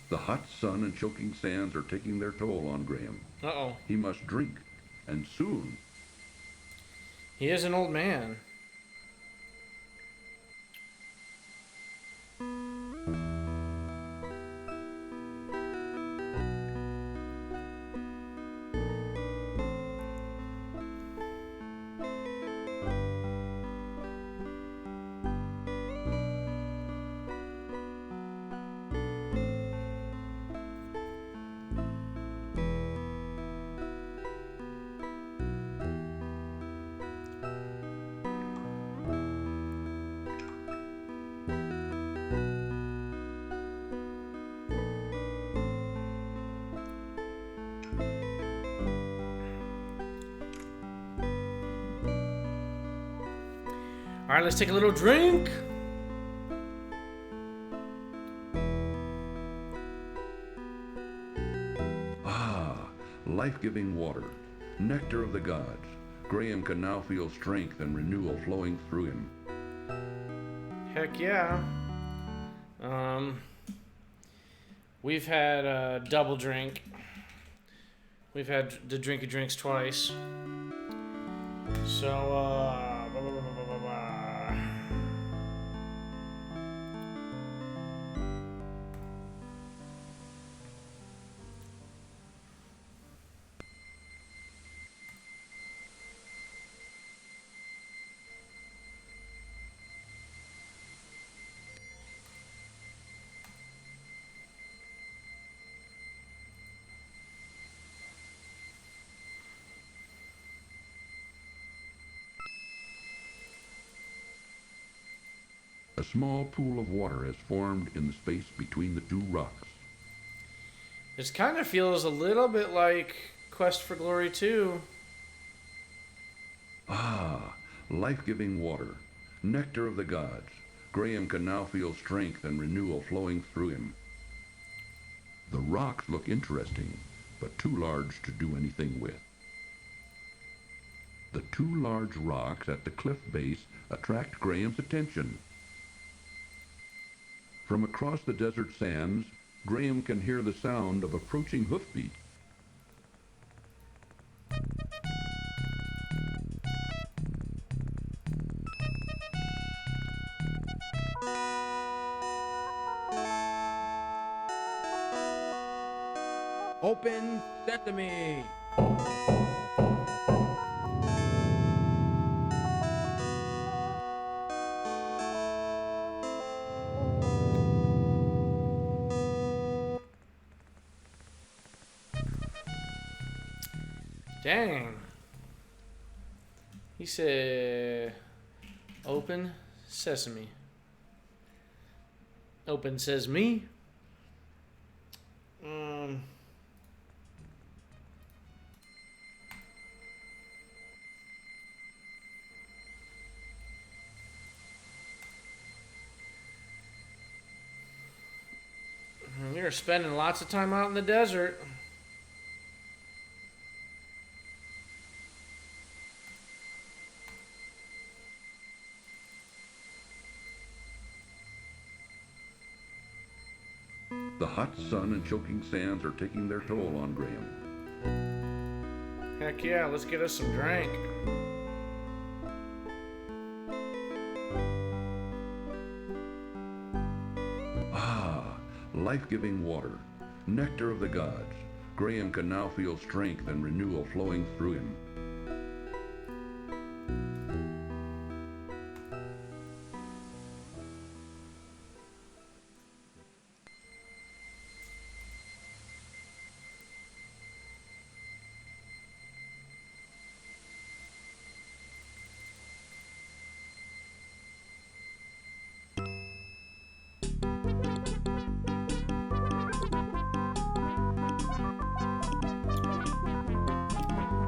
The hot sun and choking sands are taking their toll on Graham. Uh-oh. He must drink, and soon. He is an old man. All right, let's take a little drink. Ah, life-giving water, nectar of the gods. Graham can now feel strength and renewal flowing through him. Heck yeah. We've had a double drink. We've had the drinky drinks twice. So, blah, blah, blah, blah, blah, blah. A small pool of water has formed in the space between the two rocks. This kind of feels a little bit like Quest for Glory 2. Ah, life-giving water, nectar of the gods. Graham can now feel strength and renewal flowing through him. The rocks look interesting, but too large to do anything with. The two large rocks at the cliff base attract Graham's attention. From across the desert sands, Graham can hear the sound of approaching hoofbeats. Open sesame! Dang. He said, open sesame. Open sesame. You're spending lots of time out in the desert. The hot sun and choking sands are taking their toll on Graham. Heck yeah, let's get us some drink. Life-giving water, nectar of the gods. Graham can now feel strength and renewal flowing through him.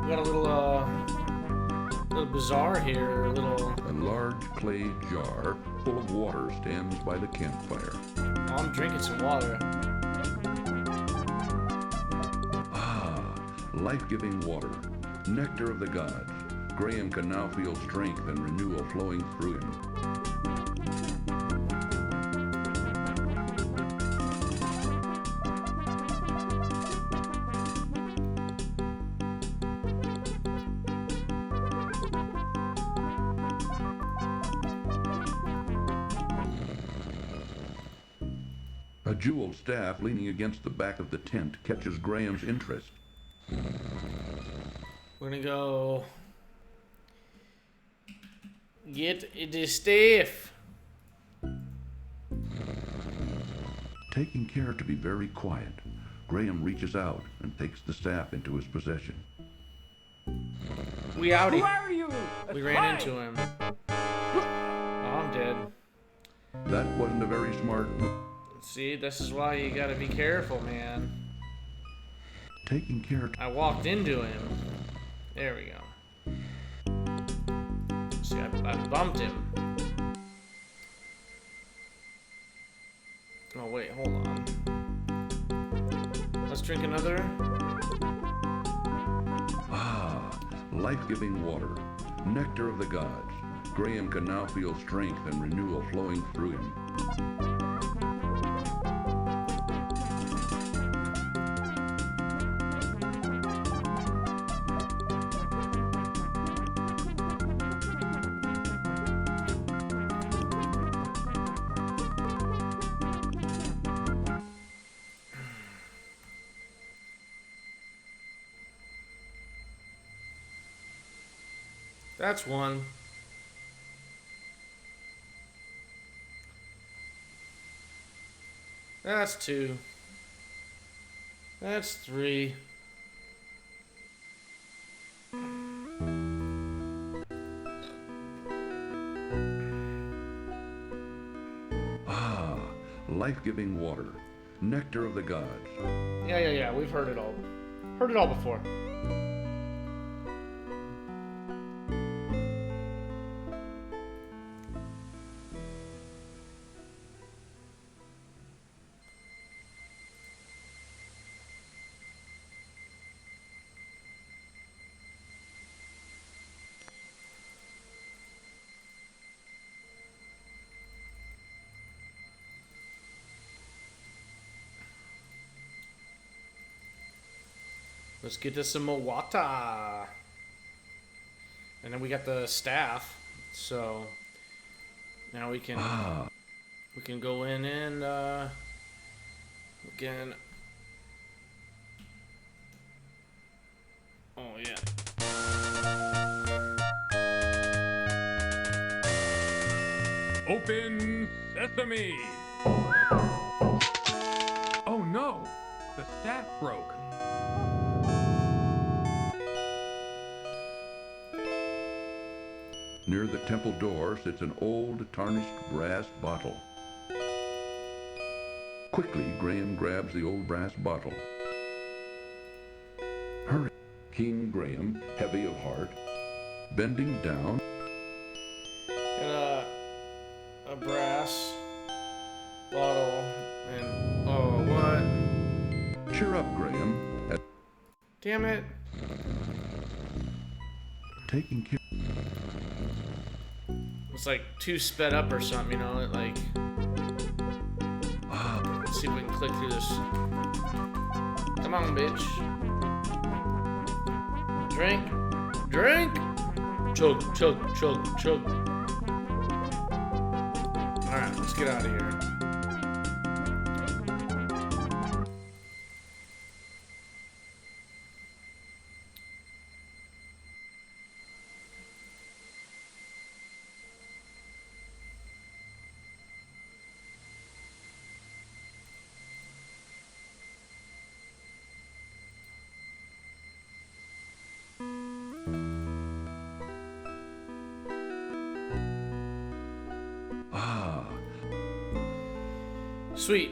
We got a little bazaar here, a little... A large clay jar full of water stands by the campfire. Oh, I'm drinking some water. Life-giving water, nectar of the gods. Graham can now feel strength and renewal flowing through him. A jeweled staff leaning against the back of the tent catches Graham's interest. We're gonna go get the staff. Taking care to be very quiet, Graham reaches out and takes the staff into his possession. We outie. Who are you? We ran into him. Oh, I'm dead. That wasn't a very smart move. See, this is why you gotta be careful, man. Taking care. I walked into him. There we go. See, I bumped him. Oh, wait, hold on. Let's drink another. Life-giving water, nectar of the gods. Graham can now feel strength and renewal flowing through him. That's one. That's two. That's three. Life-giving water, nectar of the gods. Yeah. We've heard it all. Heard it all before. Let's get to some more water. And then we got the staff. So now we can go in and again. Oh yeah. Open sesame! Oh no! The staff broke. door sits an old, tarnished brass bottle. Quickly, Graham grabs the old brass bottle. Hurry! King Graham, heavy of heart, bending down. Got a brass bottle and oh, what? Cheer up, Graham. Damn it. Taking care. It's like too sped up or something, you know? Like, let's see if we can click through this. Come on, bitch. Drink. Drink. Chug, chug, chug, chug. Alright, let's get out of here. Sweet.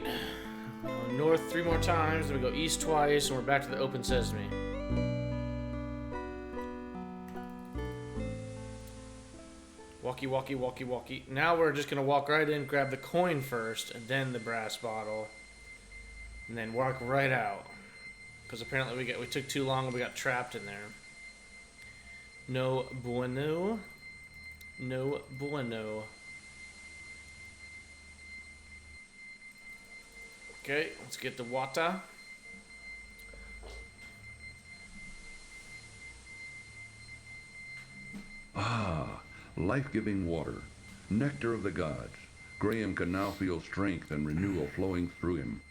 North 3 more times, then we go east twice, and we're back to the open sesame. Walkie, walkie, walkie, walkie. Now we're just gonna walk right in, grab the coin first, and then the brass bottle, and then walk right out. Because apparently we took too long and we got trapped in there. No bueno. No bueno. Okay, let's get the water. Life-giving water, nectar of the gods. Graham can now feel strength and renewal flowing through him.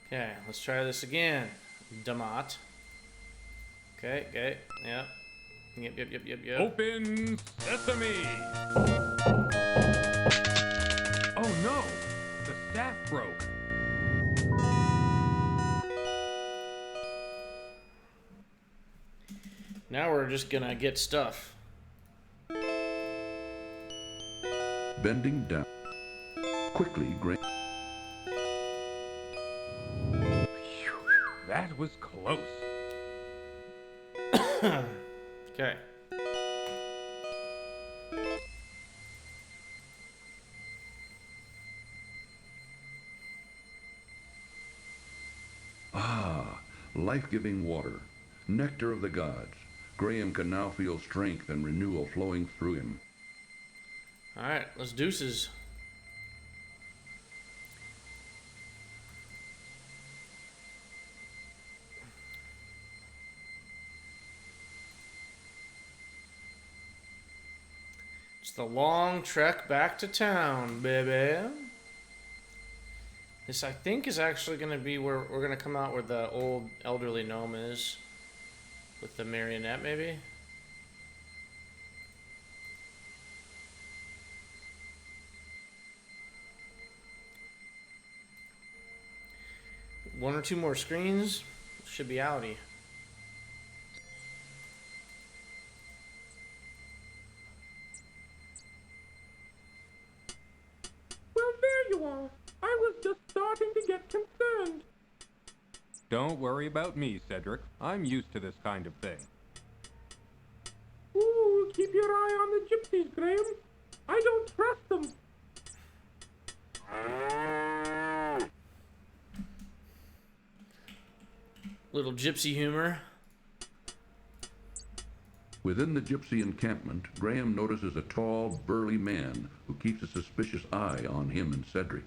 Okay, let's try this again. Damat. Okay, yep. Yep. Open sesame! Oh no! The staff broke. Now we're just gonna get stuff. Bending down. Quickly, Graham. That was close. Okay. Life-giving water, nectar of the gods. Graham can now feel strength and renewal flowing through him. Alright, let's deuces. It's the long trek back to town, baby. This, I think, is actually going to be where we're going to come out where the old elderly gnome is. With the marionette, maybe? One or two more screens. Should be outie. Well, there you are. I was just starting to get concerned. Don't worry about me, Cedric. I'm used to this kind of thing. Ooh, keep your eye on the gypsies, Graham. I don't trust them. Little gypsy humor. Within the gypsy encampment, Graham notices a tall, burly man who keeps a suspicious eye on him and Cedric.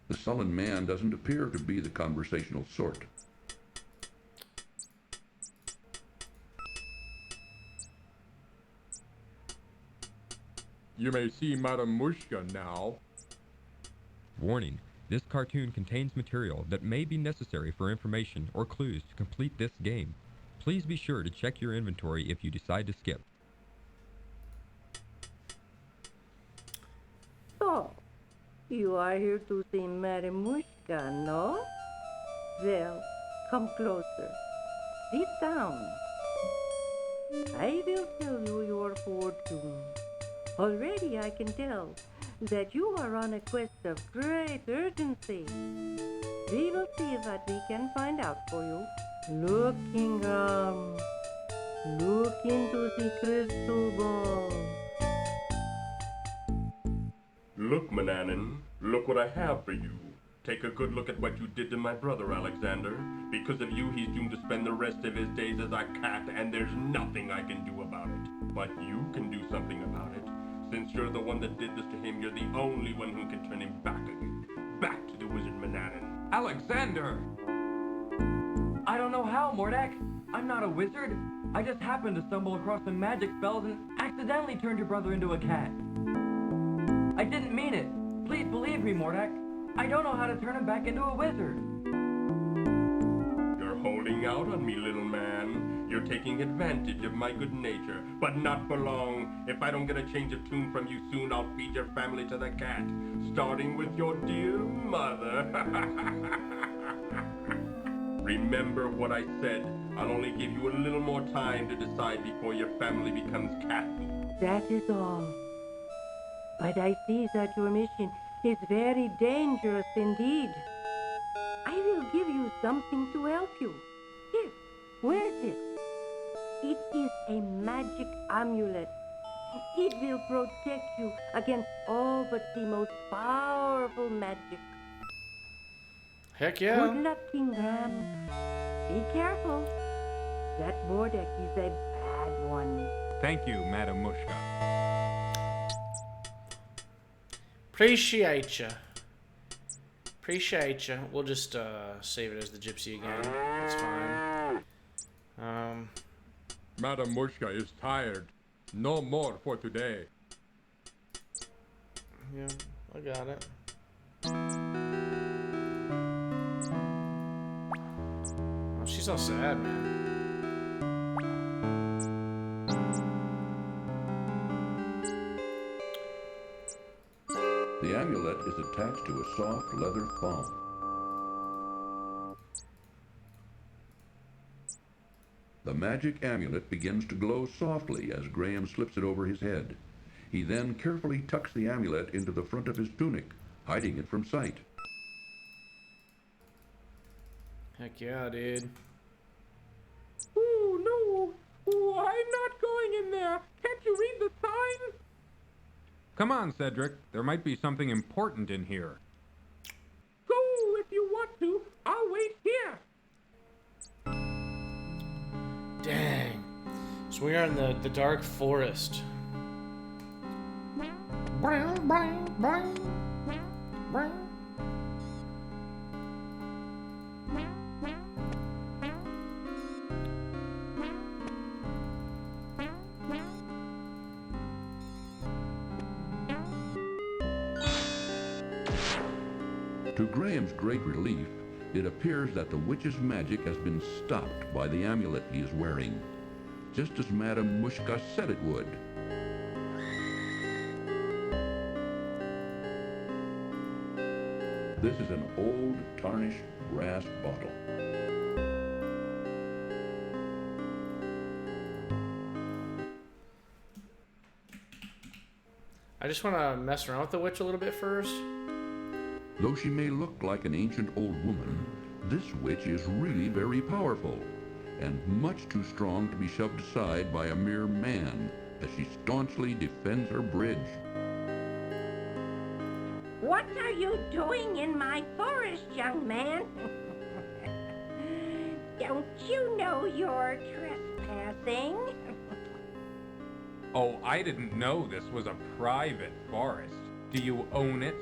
The sullen man doesn't appear to be the conversational sort. You may see Madame Mushka now. Warning. This cartoon contains material that may be necessary for information or clues to complete this game. Please be sure to check your inventory if you decide to skip. So, you are here to see Madame Mushka, no? Well, come closer. Sit down. I will tell you your fortune. Already I can tell that you are on a quest of great urgency. We will see what we can find out for you. Look, Ingram. Look into the crystal ball. Look, Mananan, look what I have for you. Take a good look at what you did to my brother, Alexander. Because of you, he's doomed to spend the rest of his days as a cat, and there's nothing I can do about it. But you can do something about it. Since you're the one that did this to him, you're the only one who can turn him back again. Back to the wizard Mananan. Alexander! I don't know how, Mordak. I'm not a wizard. I just happened to stumble across some magic spells and accidentally turned your brother into a cat. I didn't mean it. Please believe me, Mordak. I don't know how to turn him back into a wizard. You're holding out on me, little man. You're taking advantage of my good nature, but not for long. If I don't get a change of tune from you soon, I'll feed your family to the cat, starting with your dear mother. Remember what I said. I'll only give you a little more time to decide before your family becomes cat food. That is all. But I see that your mission is very dangerous indeed. I will give you something to help you. Here, wear this. It is a magic amulet. It will protect you against all but the most powerful magic. Heck yeah. Good luck, Ingram. Be careful. That Mordek is a bad one. Thank you, Madam Mushka. Appreciate ya. Appreciate ya. We'll just save it as the gypsy again. That's fine. Madam Mushka is tired. No more for today. Yeah, I got it. Oh, she's all sad, man. The amulet is attached to a soft leather thong. The magic amulet begins to glow softly as Graham slips it over his head. He then carefully tucks the amulet into the front of his tunic, hiding it from sight. Heck yeah, dude. Oh, no. Oh, I'm not going in there. Can't you read the sign? Come on, Cedric. There might be something important in here. Go if you want to. I'll wait here. Dang. So we are in the dark forest. To Graham's great relief, it appears that the witch's magic has been stopped by the amulet he is wearing, just as Madame Mushka said it would. This is an old, tarnished brass bottle. I just want to mess around with the witch a little bit first. Though she may look like an ancient old woman, this witch is really very powerful, and much too strong to be shoved aside by a mere man as she staunchly defends her bridge. What are you doing in my forest, young man? Don't you know you're trespassing? Oh, I didn't know this was a private forest. Do you own it?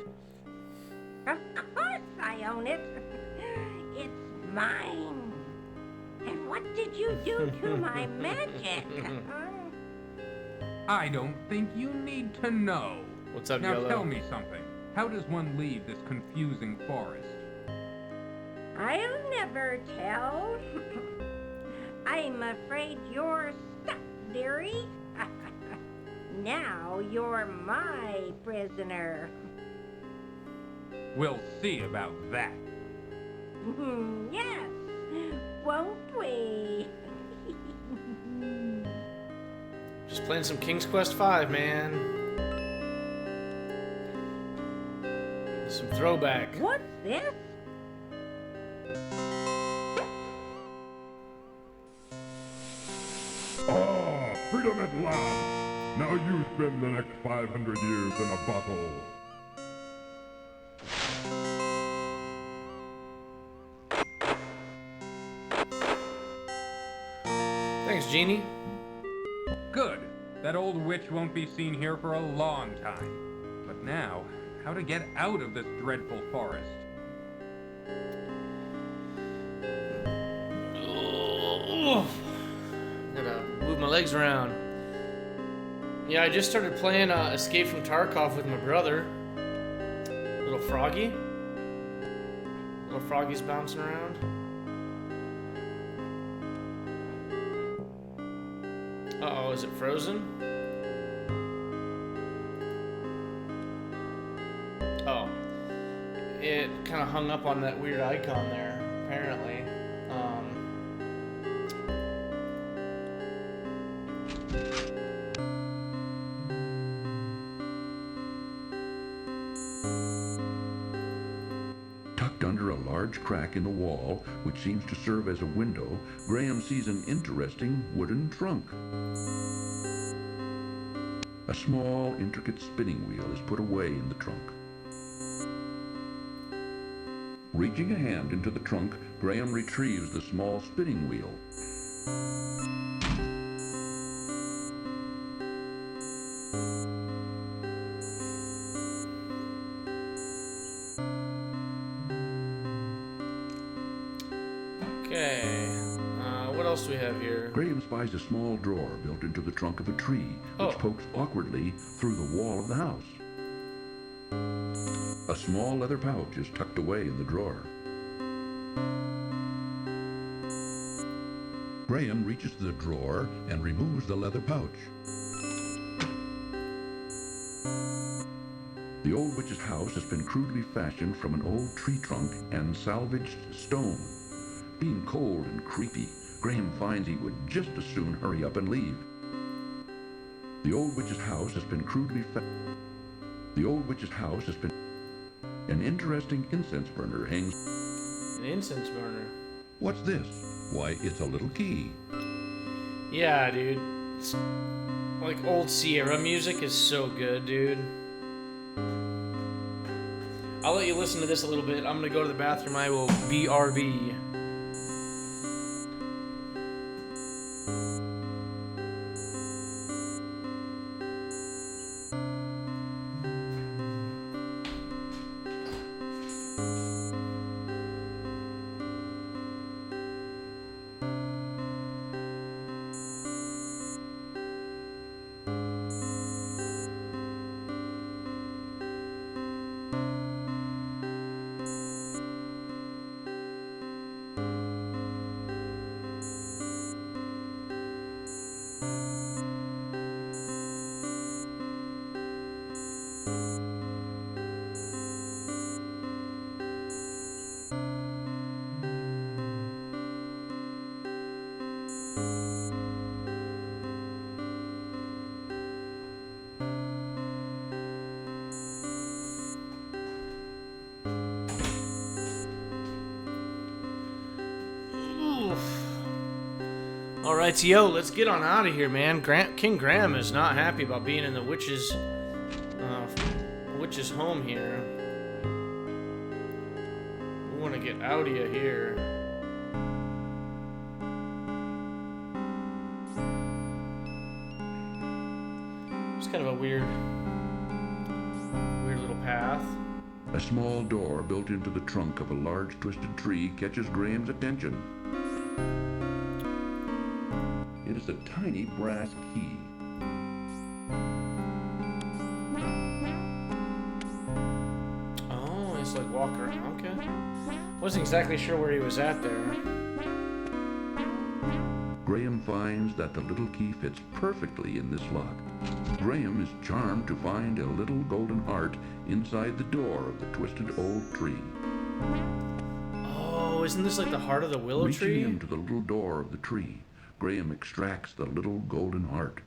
Of course I own it. It's mine. And what did you do to my magic? I don't think you need to know. What's up, now Yellow? Tell me something. How does one leave this confusing forest? I'll never tell. I'm afraid you're stuck, dearie. Now you're my prisoner. We'll see about that. Yes, won't we? Just playing some King's Quest V, man. Some throwback. What's this? Ah, freedom at last! Now you spend the next 500 years in a bottle. Thanks, Genie. Good. That old witch won't be seen here for a long time. But now, how to get out of this dreadful forest? Gotta move my legs around. Yeah, I just started playing Escape from Tarkov with my brother. Little Froggy. Little Froggy's bouncing around. Uh-oh, is it frozen? Oh. It kind of hung up on that weird icon there, apparently. Tucked under a large crack in the wall, which seems to serve as a window, Graham sees an interesting wooden trunk. A small, intricate spinning wheel is put away in the trunk. Reaching a hand into the trunk, Graham retrieves the small spinning wheel. Okay. What else do we have here? Graham spies a small drawer built into the trunk of a tree, which pokes awkwardly through the wall of the house. A small leather pouch is tucked away in the drawer. Graham reaches the drawer and removes the leather pouch. The old witch's house has been crudely fashioned from an old tree trunk and salvaged stone. Being cold and creepy, Graham finds he would just as soon hurry up and leave. The old witch's house has been An interesting incense burner hangs. An incense burner? What's this? Why, it's a little key. Yeah, dude. It's like old Sierra music is so good, dude. I'll let you listen to this a little bit. I'm gonna go to the bathroom. I will BRB. Alright, yo, let's get on out of here, man. King Graham is not happy about being in the witch's home here. We want to get out of here. It's kind of a weird little path. A small door built into the trunk of a large twisted tree catches Graham's attention. It is a tiny brass key. Oh, it's like walk around. Okay. Wasn't exactly sure where he was at there. Graham finds that the little key fits perfectly in this lock. Graham is charmed to find a little golden heart inside the door of the twisted old tree. Oh, isn't this like the heart of the willow tree? Reaching into the little door of the tree, Graham extracts the little golden heart.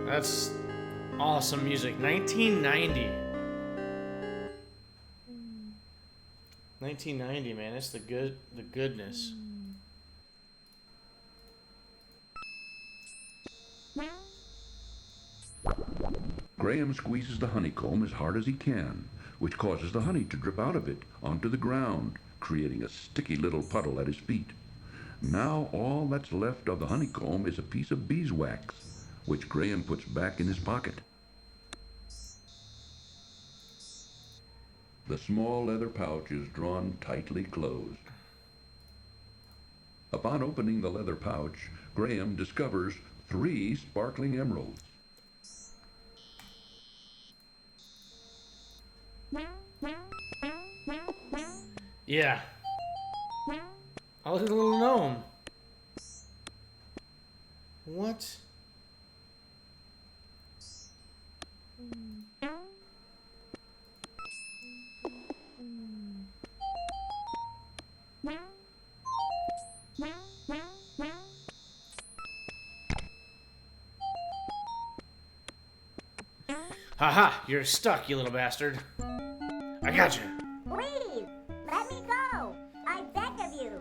That's awesome music. 1990. 1990, man. It's the goodness. Graham squeezes the honeycomb as hard as he can, which causes the honey to drip out of it onto the ground, creating a sticky little puddle at his feet. Now all that's left of the honeycomb is a piece of beeswax, which Graham puts back in his pocket. The small leather pouch is drawn tightly closed. Upon opening the leather pouch, Graham discovers 3 sparkling emeralds. Yeah. Oh, look at the little gnome. What? Haha, you're stuck, you little bastard. I got you. Please, let me go. I beg of you.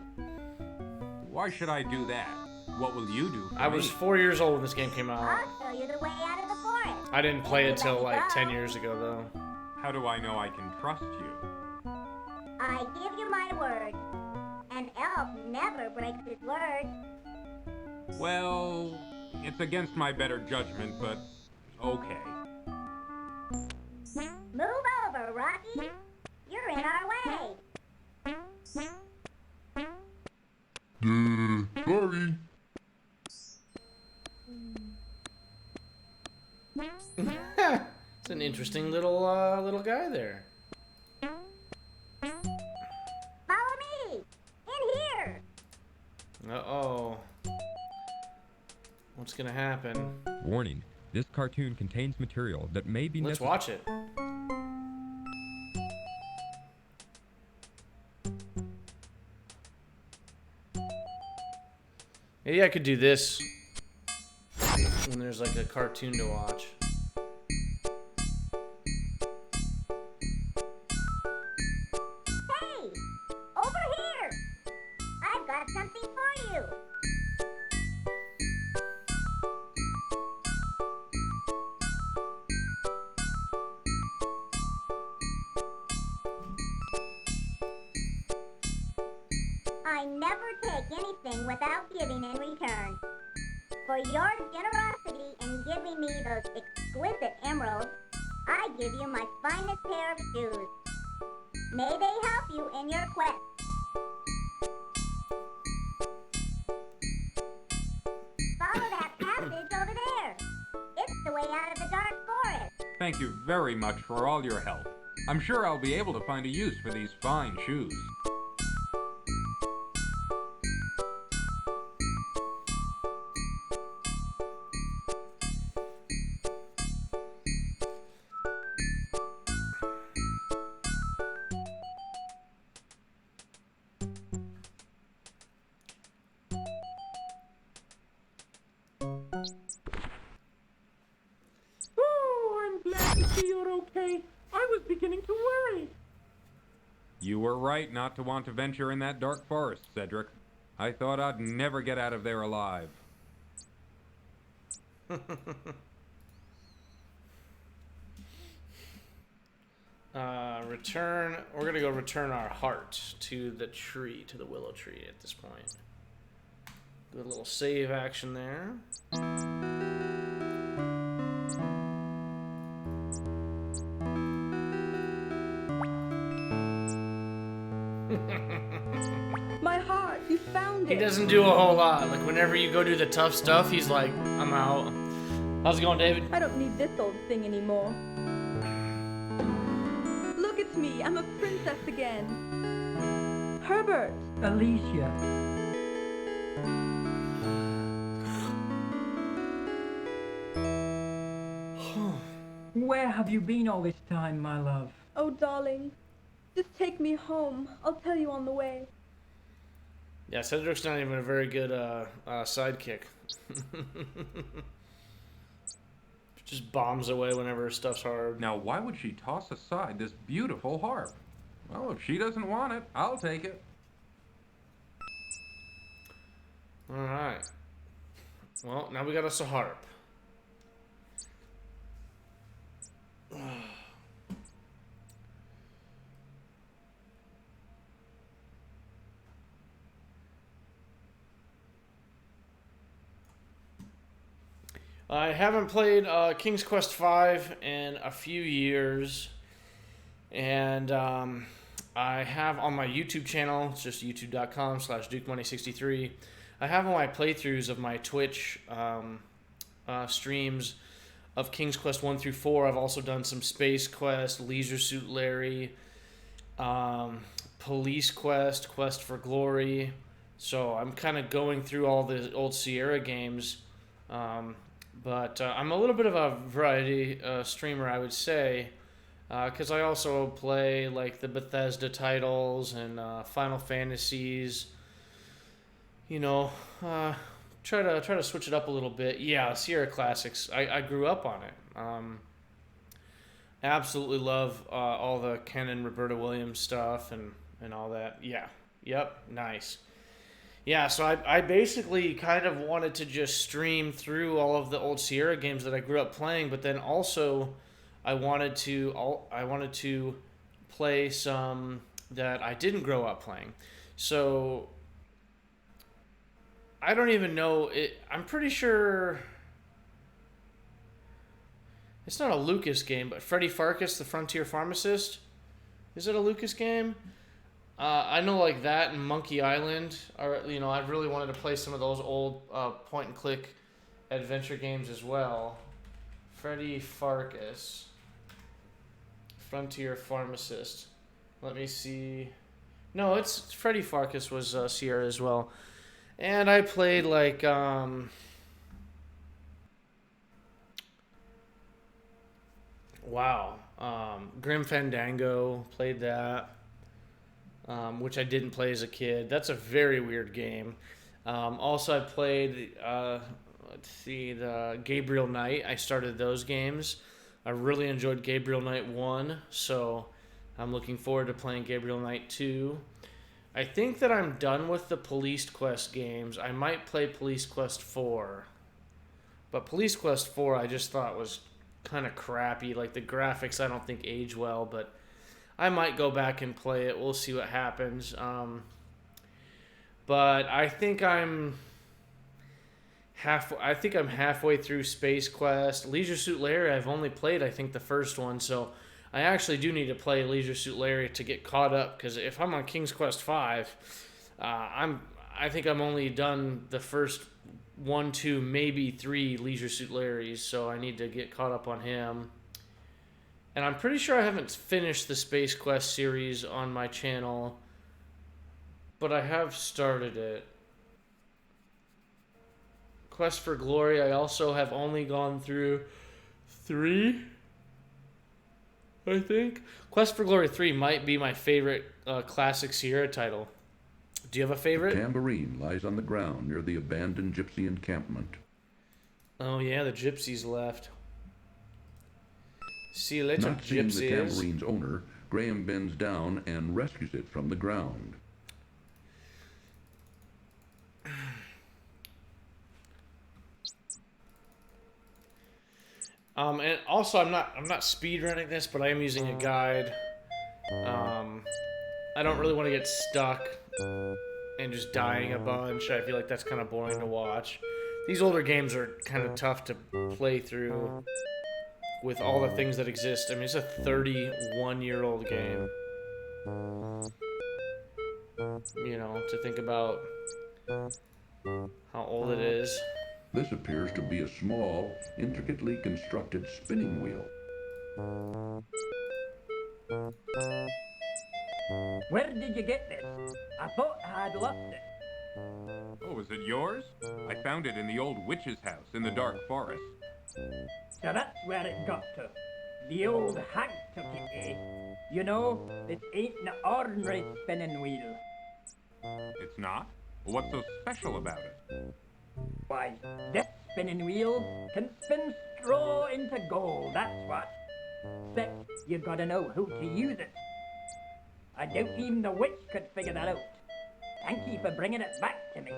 Why should I do that? What will you do for I was me? 4 years old when this game came out. I'll show you the way out of the forest. I didn't play it till like 10 years ago, though. How do I know I can trust you? I give you my word. An elf never breaks his word. Well, it's against my better judgment, but okay. Move over, Rocky. You're in our way. Sorry. It's an interesting little guy there. Follow me. In here. Uh-oh. What's gonna happen? Warning, this cartoon contains material that may be Let's necessary. watch it. Maybe I could do this when there's like a cartoon to watch. Hey, over here. I've got something for you. I never take anything without giving in return. For your generosity in giving me those exquisite emeralds, I give you my finest pair of shoes. May they help you in your quest. Follow that passage over there. It's the way out of the dark forest. Thank you very much for all your help. I'm sure I'll be able to find a use for these fine shoes. Oh, I'm glad to see you're okay. I was beginning to worry. You were right not to want to venture in that dark forest, Cedric. I thought I'd never get out of there alive. We're gonna go return our heart to the tree, to the willow tree at this point. Do a little save action there. My heart, you found He it. doesn't do a whole lot. Like whenever you go do the tough stuff, he's like, I'm out. How's it going, David? I don't need this old thing anymore. Look at me, I'm a princess again. Herbert! Alicia. Where have you been all this time, my love? Oh, darling, just take me home. I'll tell you on the way. Yeah, Cedric's not even a very good sidekick. Just bombs away whenever her stuff's hard. Now, why would she toss aside this beautiful harp? Well, if she doesn't want it, I'll take it. Alright. Well, now we got us a harp. I haven't played King's Quest V in a few years, and I have on my YouTube channel, it's just youtube.com/DukeMoney63, I have all my playthroughs of my Twitch streams of King's Quest 1 through 4. I've also done some Space Quest, Leisure Suit Larry, Police Quest, Quest for Glory. So I'm kind of going through all the old Sierra games. But I'm a little bit of a variety streamer, I would say, because I also play like the Bethesda titles and Final Fantasies. You know, try to switch it up a little bit. Yeah, Sierra Classics. I grew up on it. Absolutely love all the Ken and Roberta Williams stuff and all that. Yeah. Yep. Nice. Yeah, so I basically kind of wanted to just stream through all of the old Sierra games that I grew up playing, but then also I wanted to play some that I didn't grow up playing. So I don't even know it. I'm pretty sure it's not a Lucas game, but Freddy Farkas, the Frontier Pharmacist. Is it a Lucas game? I know like that and Monkey Island are, you know, I really wanted to play some of those old point and click adventure games as well. Freddy Farkas, Frontier Pharmacist. Let me see. No, it's Freddy Farkas was Sierra as well. And I played like Grim Fandango, played that. Which I didn't play as a kid. That's a very weird game. Also, I played, the Gabriel Knight. I started those games. I really enjoyed Gabriel Knight 1, so I'm looking forward to playing Gabriel Knight 2. I think that I'm done with the Police Quest games. I might play Police Quest 4. But Police Quest 4 I just thought was kind of crappy. Like, the graphics I don't think age well, but I might go back and play it. We'll see what happens. But I think I'm halfway through Space Quest. Leisure Suit Larry, I've only played, I think, the first one. So I actually do need to play Leisure Suit Larry to get caught up. Because if I'm on King's Quest V, I think I'm only done the first 1, 2, maybe 3 Leisure Suit Larrys. So I need to get caught up on him. And I'm pretty sure I haven't finished the Space Quest series on my channel, but I have started it. Quest for Glory, I also have only gone through 3, I think. Quest for Glory 3 might be my favorite classic Sierra title. Do you have a favorite? A tambourine lies on the ground near the abandoned gypsy encampment. Oh yeah, the gypsies left. See you later, Not seeing gypsies. the tambourine's owner, Graham bends down and rescues it from the ground. And also, I'm not speedrunning this, but I am using a guide. I don't really want to get stuck and just dying a bunch. I feel like that's kind of boring to watch. These older games are kind of tough to play through with all the things that exist. I mean, it's a 31-year-old game. You know, to think about how old it is. This appears to be a small, intricately constructed spinning wheel. Where did you get this? I thought I had lost it. Oh, is it yours? I found it in the old witch's house in the dark forest. So that's where it got to. The old hag took it, eh? You know, this ain't an ordinary spinning wheel. It's not? Well, what's so special about it? Why, this spinning wheel can spin straw into gold, that's what. Except you gotta know who to use it. I doubt even the witch could figure that out. Thank you for bringing it back to me.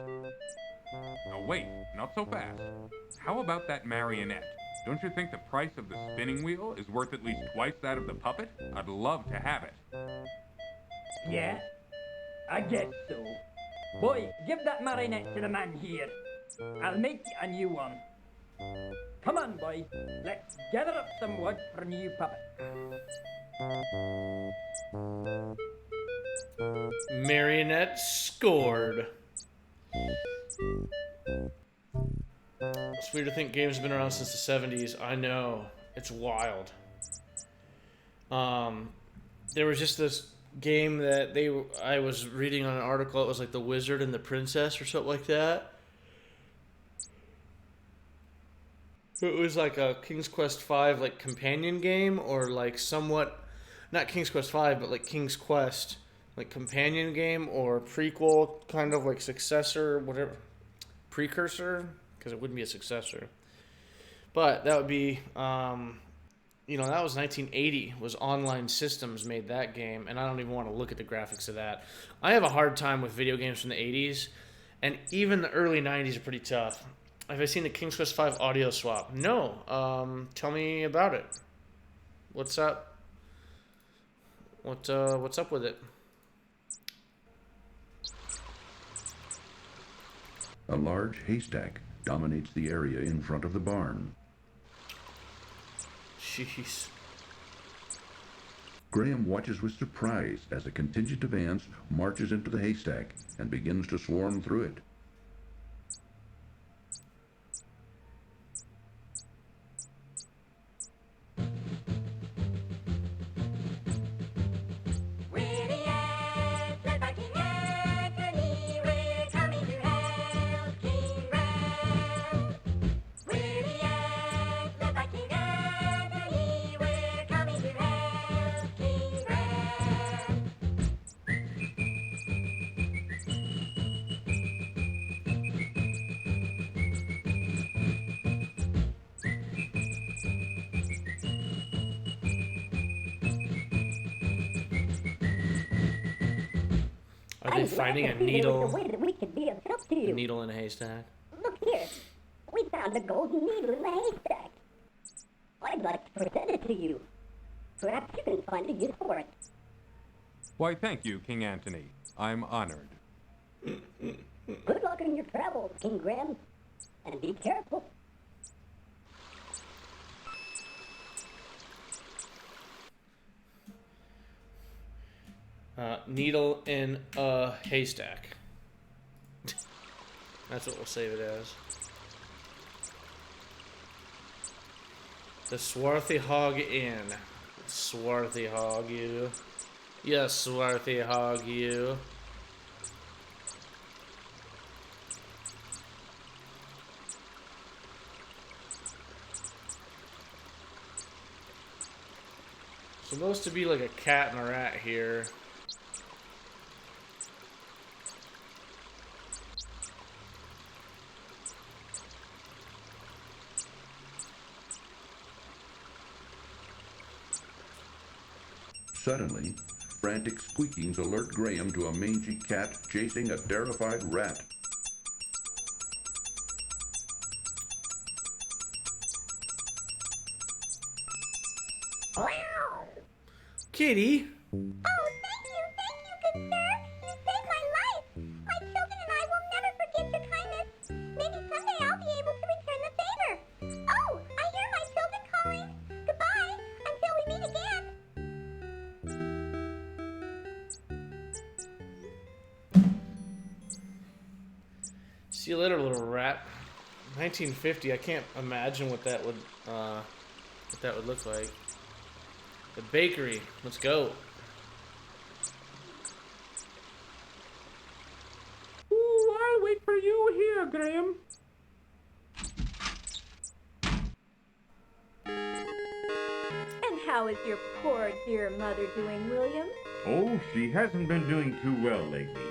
Now wait, not so fast. How about that marionette? Don't you think the price of the spinning wheel is worth at least twice that of the puppet? I'd love to have it. Yeah, I guess so. Boy, give that marionette to the man here. I'll make you a new one. Come on, boy. Let's gather up some wood for a new puppet. Marionette scored. It's weird to think games have been around since the 70s. I know. It's wild. There was just this game that I was reading on an article. It was like The Wizard and the Princess or something like that. It was like a King's Quest V like companion game, or like somewhat, not King's Quest V, but like King's Quest like companion game or prequel, kind of like successor, whatever, precursor, because it wouldn't be a successor. But that would be, that was 1980, was Online Systems made that game, and I don't even want to look at the graphics of that. I have a hard time with video games from the 80s, and even the early 90s are pretty tough. Have I seen the King's Quest V audio swap? No. Tell me about it. What's up? What's up with it? A large haystack dominates the area in front of the barn. Jeez. Graham watches with surprise as a contingent of ants marches into the haystack and begins to swarm through it. Are they finding a needle? The way that we could be of help to you. A needle in a haystack. Look here. We found a golden needle in the haystack. I'd like to present it to you. Perhaps you can find a use for it. Why, thank you, King Antony. I'm honored. Good luck in your travels, King Graham. And be careful. Needle in a haystack. That's what we'll save it as. The Swarthy Hog Inn. Swarthy Hog, you. Yes, Swarthy Hog, you. Supposed to be like a cat and a rat here. Suddenly, frantic squeakings alert Graham to a mangy cat chasing a terrified rat. Kitty? Oh, thank you, good sir. You saved my life. My children and I will never forget your kindness. Maybe someday I'll be able to return the favor. Oh, I hear my children calling. Goodbye, until we meet again. See you later, little rat. 1950. I can't imagine what that would look like. The bakery. Let's go. Ooh, I'll wait for you here, Graham. And how is your poor dear mother doing, William? Oh, she hasn't been doing too well lately.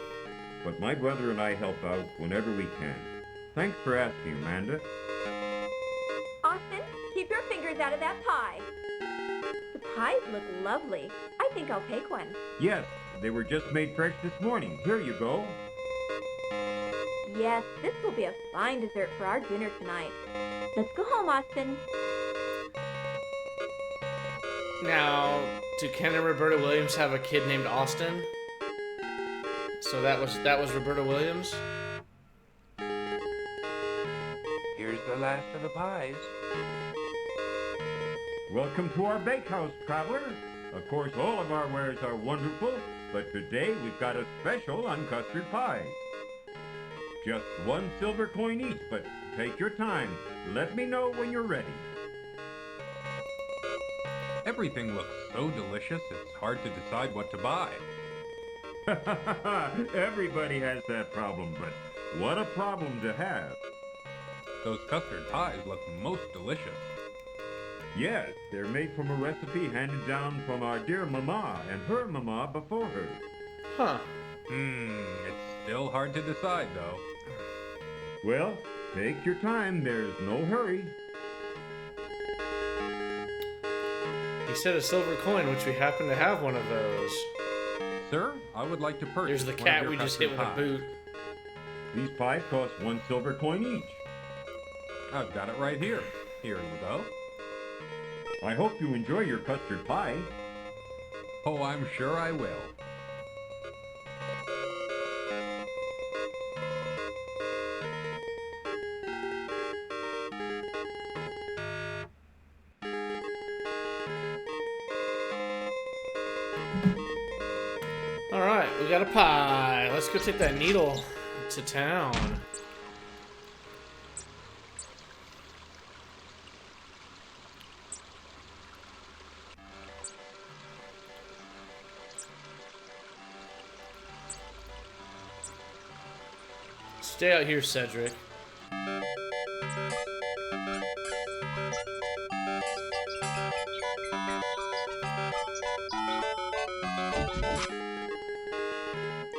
But my brother and I help out whenever we can. Thanks for asking, Amanda. Austin, keep your fingers out of that pie. The pies look lovely. I think I'll take one. Yes, they were just made fresh this morning. Here you go. Yes, this will be a fine dessert for our dinner tonight. Let's go home, Austin. Now, do Ken and Roberta Williams have a kid named Austin? So that was Roberta Williams? Here's the last of the pies. Welcome to our bakehouse, traveler. Of course, all of our wares are wonderful, but today we've got a special on custard pie. Just 1 silver coin each, but take your time. Let me know when you're ready. Everything looks so delicious, it's hard to decide what to buy. Everybody has that problem, but what a problem to have. Those custard pies look most delicious. Yes, they're made from a recipe handed down from our dear Mama and her Mama before her. Huh. It's still hard to decide, though. Well, take your time. There's no hurry. He said a silver coin, which we happen to have one of those. Sir, I would like to purchase. There's the one of cat your we just hit custard with a pies. boot. These pies cost 1 silver coin each. I've got it right here. Here you go. I hope you enjoy your custard pie. Oh, I'm sure I will. Alright, we got a pie. Let's go take that needle to town. Stay out here, Cedric.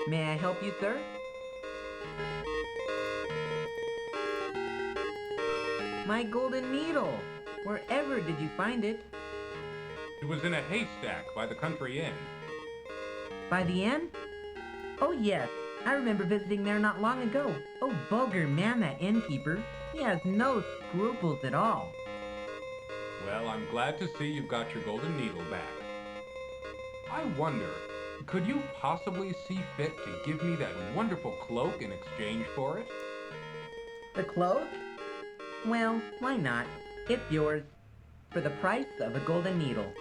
May I help you, sir? My golden needle. Wherever did you find it? It was in a haystack by the country inn. By the inn? Oh, yes. I remember visiting there not long ago. Oh, vulgar man, that innkeeper. He has no scruples at all. Well, I'm glad to see you've got your golden needle back. I wonder, could you possibly see fit to give me that wonderful cloak in exchange for it? The cloak? Well, why not? It's yours. For the price of a golden needle.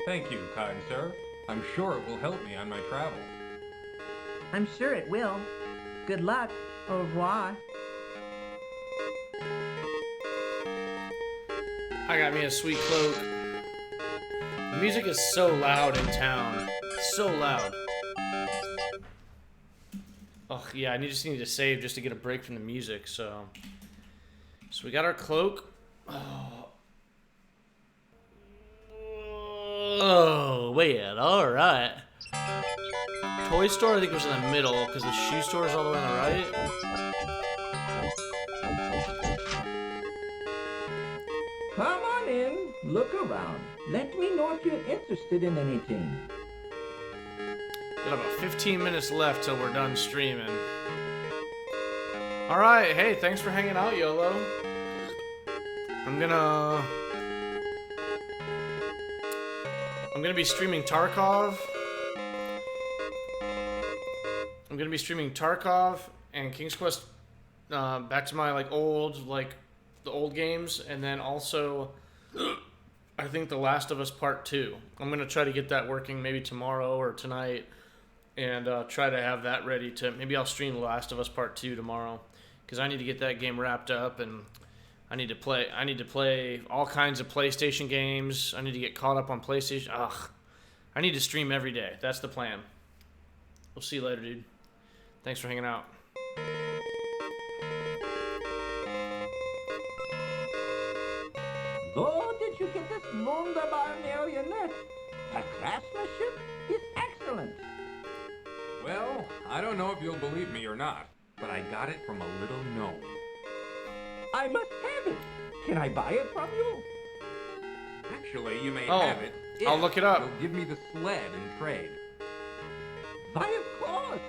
Thank you, kind sir. I'm sure it will help me on my travel. I'm sure it will. Good luck. Au revoir. I got me a sweet cloak. The music is so loud in town. So loud. Oh, yeah, I just need to save just to get a break from the music, so we got our cloak. Oh, wait, alright. Toy store, I think, was in the middle, because the shoe store is all the way on the right. Come on in, look around. Let me know if you're interested in anything. Got about 15 minutes left till we're done streaming. Alright, hey, thanks for hanging out, YOLO. I'm gonna be streaming Tarkov. I'm gonna be streaming Tarkov and King's Quest back to my the old games, and then also I think The Last of Us Part 2. I'm gonna try to get that working maybe tomorrow or tonight, and try to have that ready to maybe I'll stream The Last of Us Part 2 tomorrow. because I need to get that game wrapped up, and I need to play all kinds of PlayStation games. I need to get caught up on PlayStation. Ugh. I need to stream every day. That's the plan. We'll see you later, dude. Thanks for hanging out. Oh, did you get this wunderbar marionette? The craftsmanship is excellent. Well, I don't know if you'll believe me or not, but I got it from a little gnome. I must have it. Can I buy it from you? Actually, you may Oh, have it. I'll if look it up. You'll give me the sled in trade. Why, of course.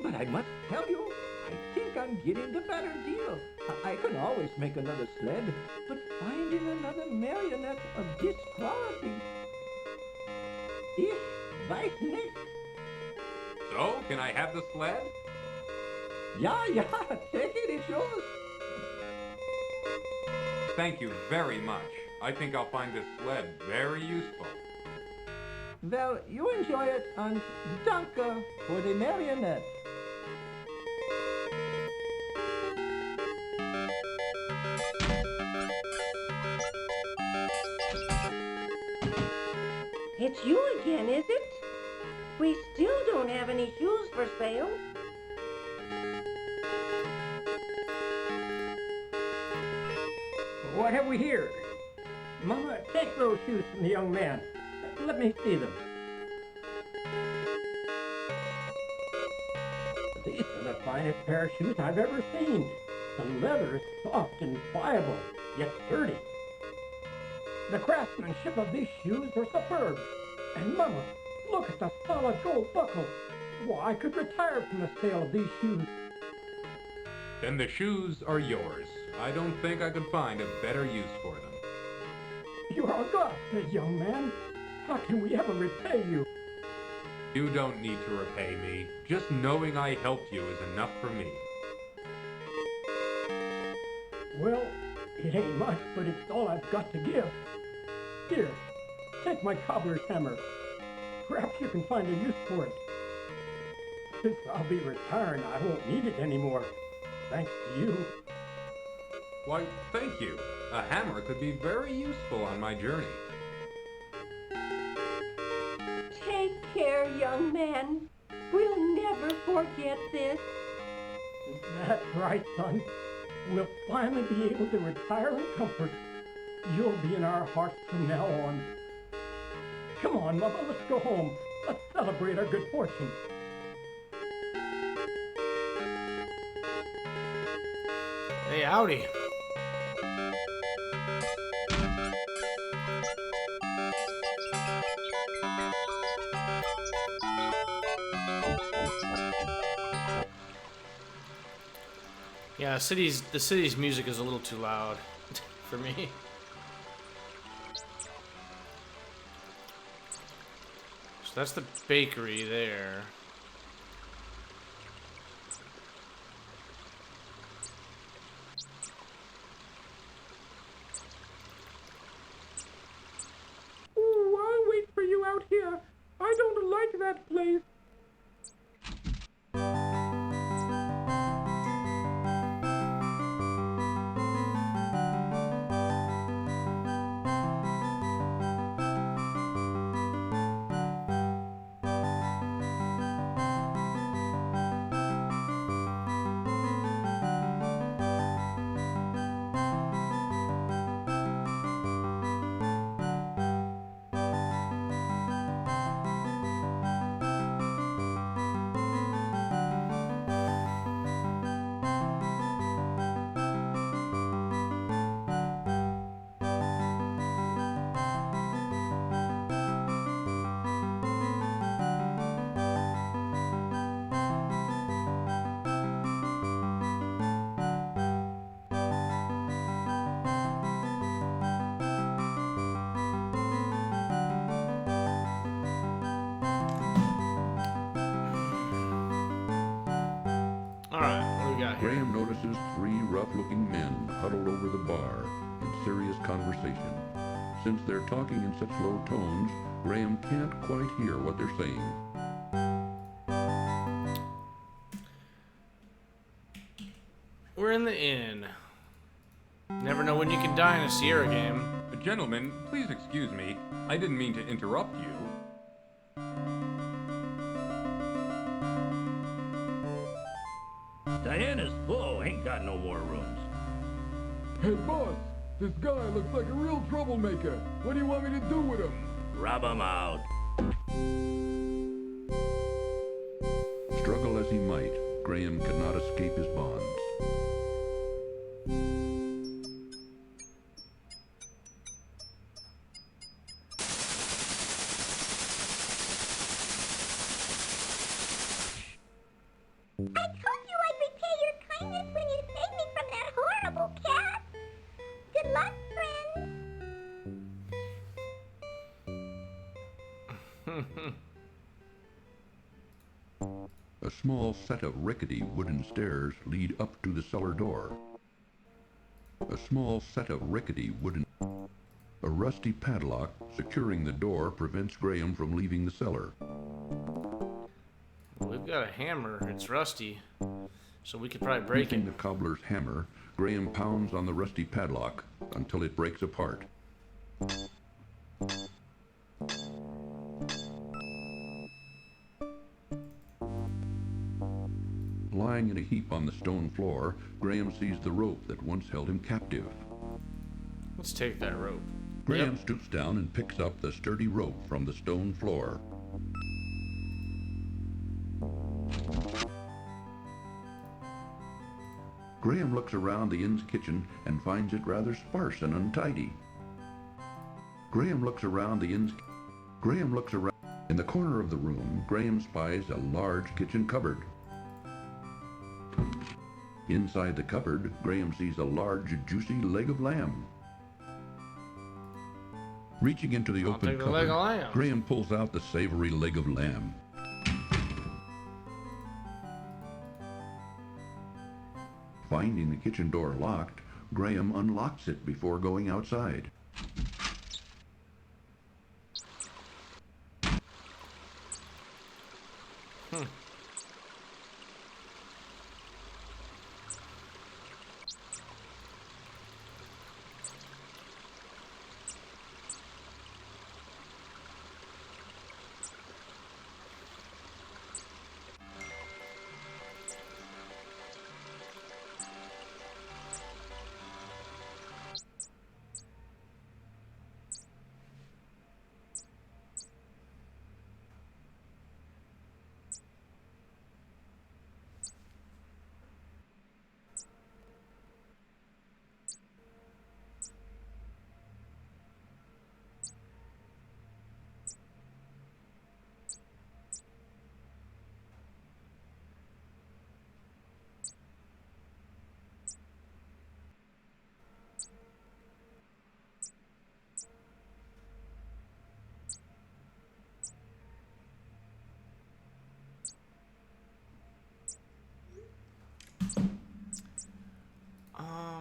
But I must tell you, I think I'm getting the better deal. I can always make another sled, but finding another marionette of this quality... Ich weiß nicht. So, can I have the sled? Yeah, take it, it's yours. Thank you very much. I think I'll find this sled very useful. Well, you enjoy it, and danke for the marionette. It's you again, is it? We still don't have any shoes for sale. What have we here? Mama, take those shoes from the young man. Let me see them. These are the finest pair of shoes I've ever seen. The leather is soft and pliable, yet sturdy. The craftsmanship of these shoes are superb. And Mama, look at the solid gold buckle. Why, I could retire from the sale of these shoes. Then the shoes are yours. I don't think I could find a better use for them. You are a god, young man. How can we ever repay you? You don't need to repay me. Just knowing I helped you is enough for me. Well, it ain't much, but it's all I've got to give. Here, take my cobbler's hammer. Perhaps you can find a use for it. Since I'll be retiring, I won't need it anymore. Thanks to you. Why, thank you. A hammer could be very useful on my journey. Take care, young man. We'll never forget this. That's right, son. We'll finally be able to retire in comfort. You'll be in our hearts from now on. Come on, Mama, let's go home. Let's celebrate our good fortune. Hey, howdy. Yeah, the city's music is a little too loud for me. So that's the bakery there. Ooh, I'll wait for you out here. I don't like that place. Graham notices three rough-looking men huddled over the bar in serious conversation. Since they're talking in such low tones, Graham can't quite hear what they're saying. We're in Inn. Never know when you can die in a Sierra game. Gentlemen, please excuse me. I didn't mean to interrupt you. Diana's full, ain't got no more rooms. Hey, boss, this guy looks like a real troublemaker. What do you want me to do with him? Rub 'em out. Struggle as he might, Graham could not escape his bonds. I told you I'd repay your kindness when you saved me from that horrible cat. Good luck, friends. A small set of rickety wooden stairs lead up to the cellar door. A small set of rickety wooden... A rusty padlock securing the door prevents Graham from leaving the cellar. We've got a hammer. It's rusty. So we could probably break Using it. the cobbler's hammer, Graham pounds on the rusty padlock until it breaks apart. Lying in a heap on the stone floor, Graham sees the rope that once held him captive. Let's take that rope. Graham stoops down and picks up the sturdy rope from the stone floor. Graham looks around the inn's kitchen and finds it rather sparse and untidy. Graham looks around. In the corner of the room, Graham spies a large kitchen cupboard. Inside the cupboard, Graham sees a large, juicy leg of lamb. Reaching into the open take the leg cupboard, of lamb. Graham pulls out the savory leg of lamb. Finding the kitchen door locked, Graham unlocks it before going outside.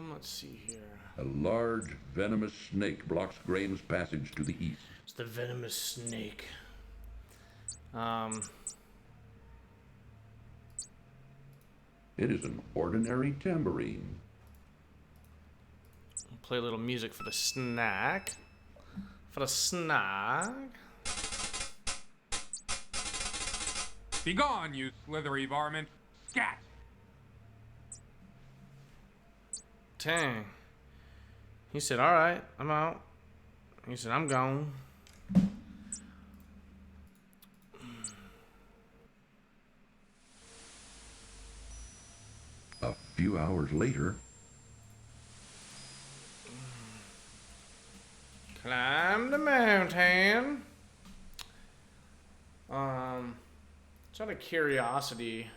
Let's see here. A large, venomous snake blocks Graham's passage to the east. It's the venomous snake. It is an ordinary tambourine. Play a little music for the snack. For the snack. Begone, you slithery varmint! Scat! Dang. He said, all right, I'm out. He said, I'm gone. A few hours later, Climb the mountain. Just out of curiosity,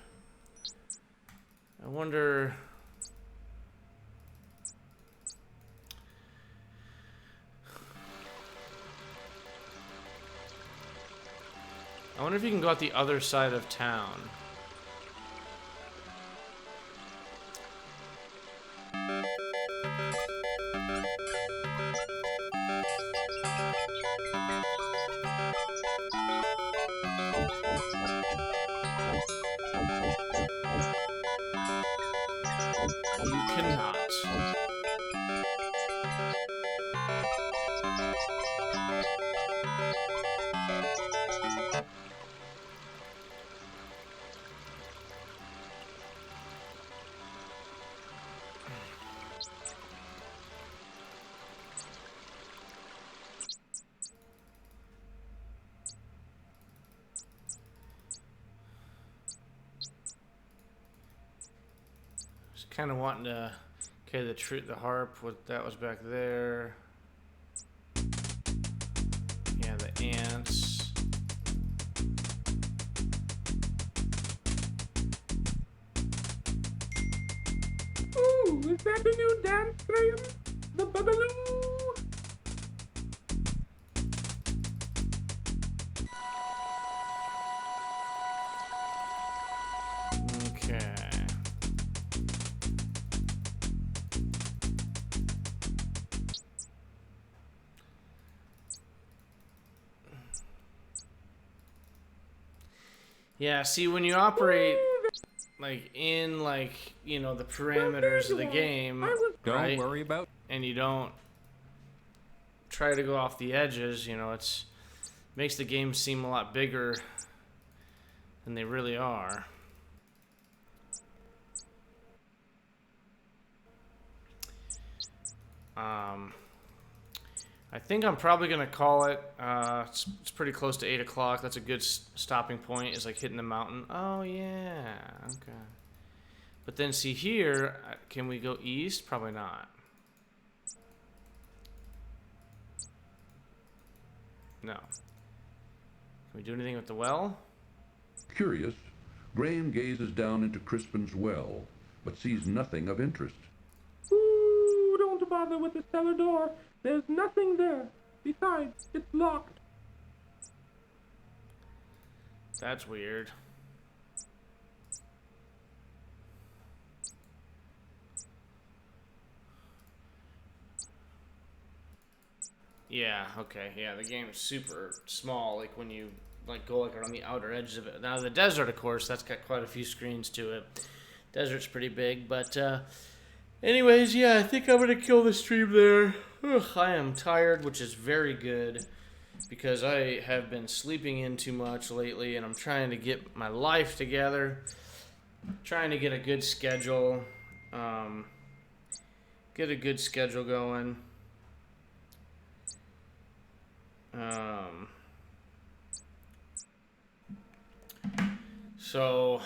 I wonder. I wonder if you can go out the other side of town. You cannot. kind of wanting to. Okay, the harp. That was back there. Yeah, the ants. Ooh, is that a new dance, Graham? The Boogaloo? Okay. Yeah, see, when you operate like in like, you know, the parameters of the game, Don't worry about. and you don't try to go off the edges, you know, it's makes the game seem a lot bigger than they really are. I think I'm probably gonna call it. It's pretty close to 8 o'clock. That's a good stopping point. Is like hitting the mountain. Oh yeah, okay. But then see here, can we go east? Probably not. No. Can we do anything with the well? Curious, Graham gazes down into Crispin's well, but sees nothing of interest. Ooh, don't bother with the cellar door. There's nothing there. Besides, it's locked. That's weird. Yeah, okay, yeah, the game is super small, like when you like go like on the outer edges of it. Now the desert, of course, that's got quite a few screens to it. Desert's pretty big, but anyways, yeah, I think I'm gonna kill the stream there. Ugh, I am tired, which is very good because I have been sleeping in too much lately, and I'm trying to get my life together, trying to get a good schedule, get a good schedule going. So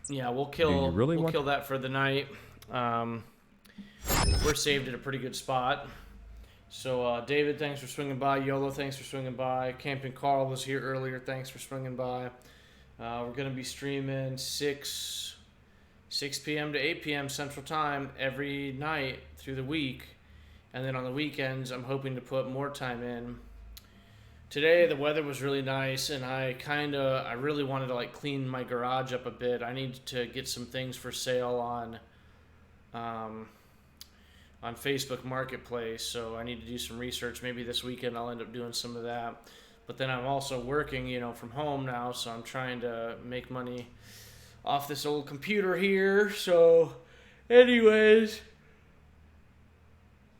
yeah, we'll kill that for the night. We're saved at a pretty good spot. So David, thanks for swinging by. YOLO, thanks for swinging by. Camping Carl was here earlier. Thanks for swinging by. We're gonna be streaming 6 p.m. to 8 p.m. Central Time every night through the week. And then on the weekends, I'm hoping to put more time in. Today, the weather was really nice, and I really wanted to like clean my garage up a bit. I need to get some things for sale on Facebook Marketplace, so I need to do some research. Maybe this weekend I'll end up doing some of that. But then I'm also working, you know, from home now, so I'm trying to make money off this old computer here. So, anyways.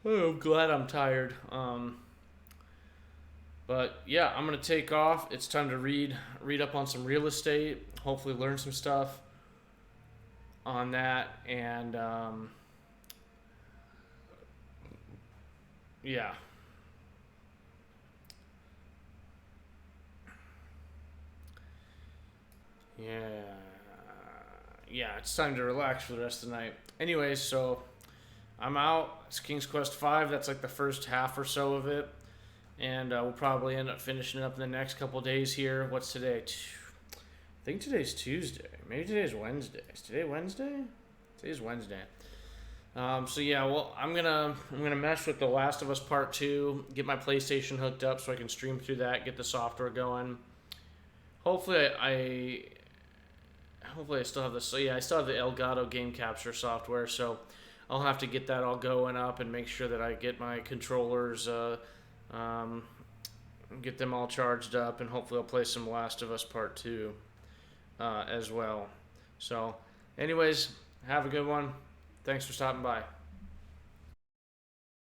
Oh, I'm glad I'm tired. But yeah, I'm gonna take off. It's time to read up on some real estate. Hopefully, learn some stuff on that, and yeah. Yeah, it's time to relax for the rest of the night. Anyways, so I'm out. It's King's Quest V. That's like the first half or so of it. And we'll probably end up finishing it up in the next couple days here. What's today? I think today's Tuesday. Maybe today's Wednesday. Is today Wednesday? Today's Wednesday. So yeah, well, I'm gonna mess with The Last of Us Part 2, get my PlayStation hooked up so I can stream through that, get the software going. Hopefully I still have this. So yeah, I still have the Elgato game capture software, so I'll have to get that all going up and make sure that I get my controllers, get them all charged up, and hopefully I'll play some Last of Us Part 2 as well. So, anyways, have a good one. Thanks for stopping by.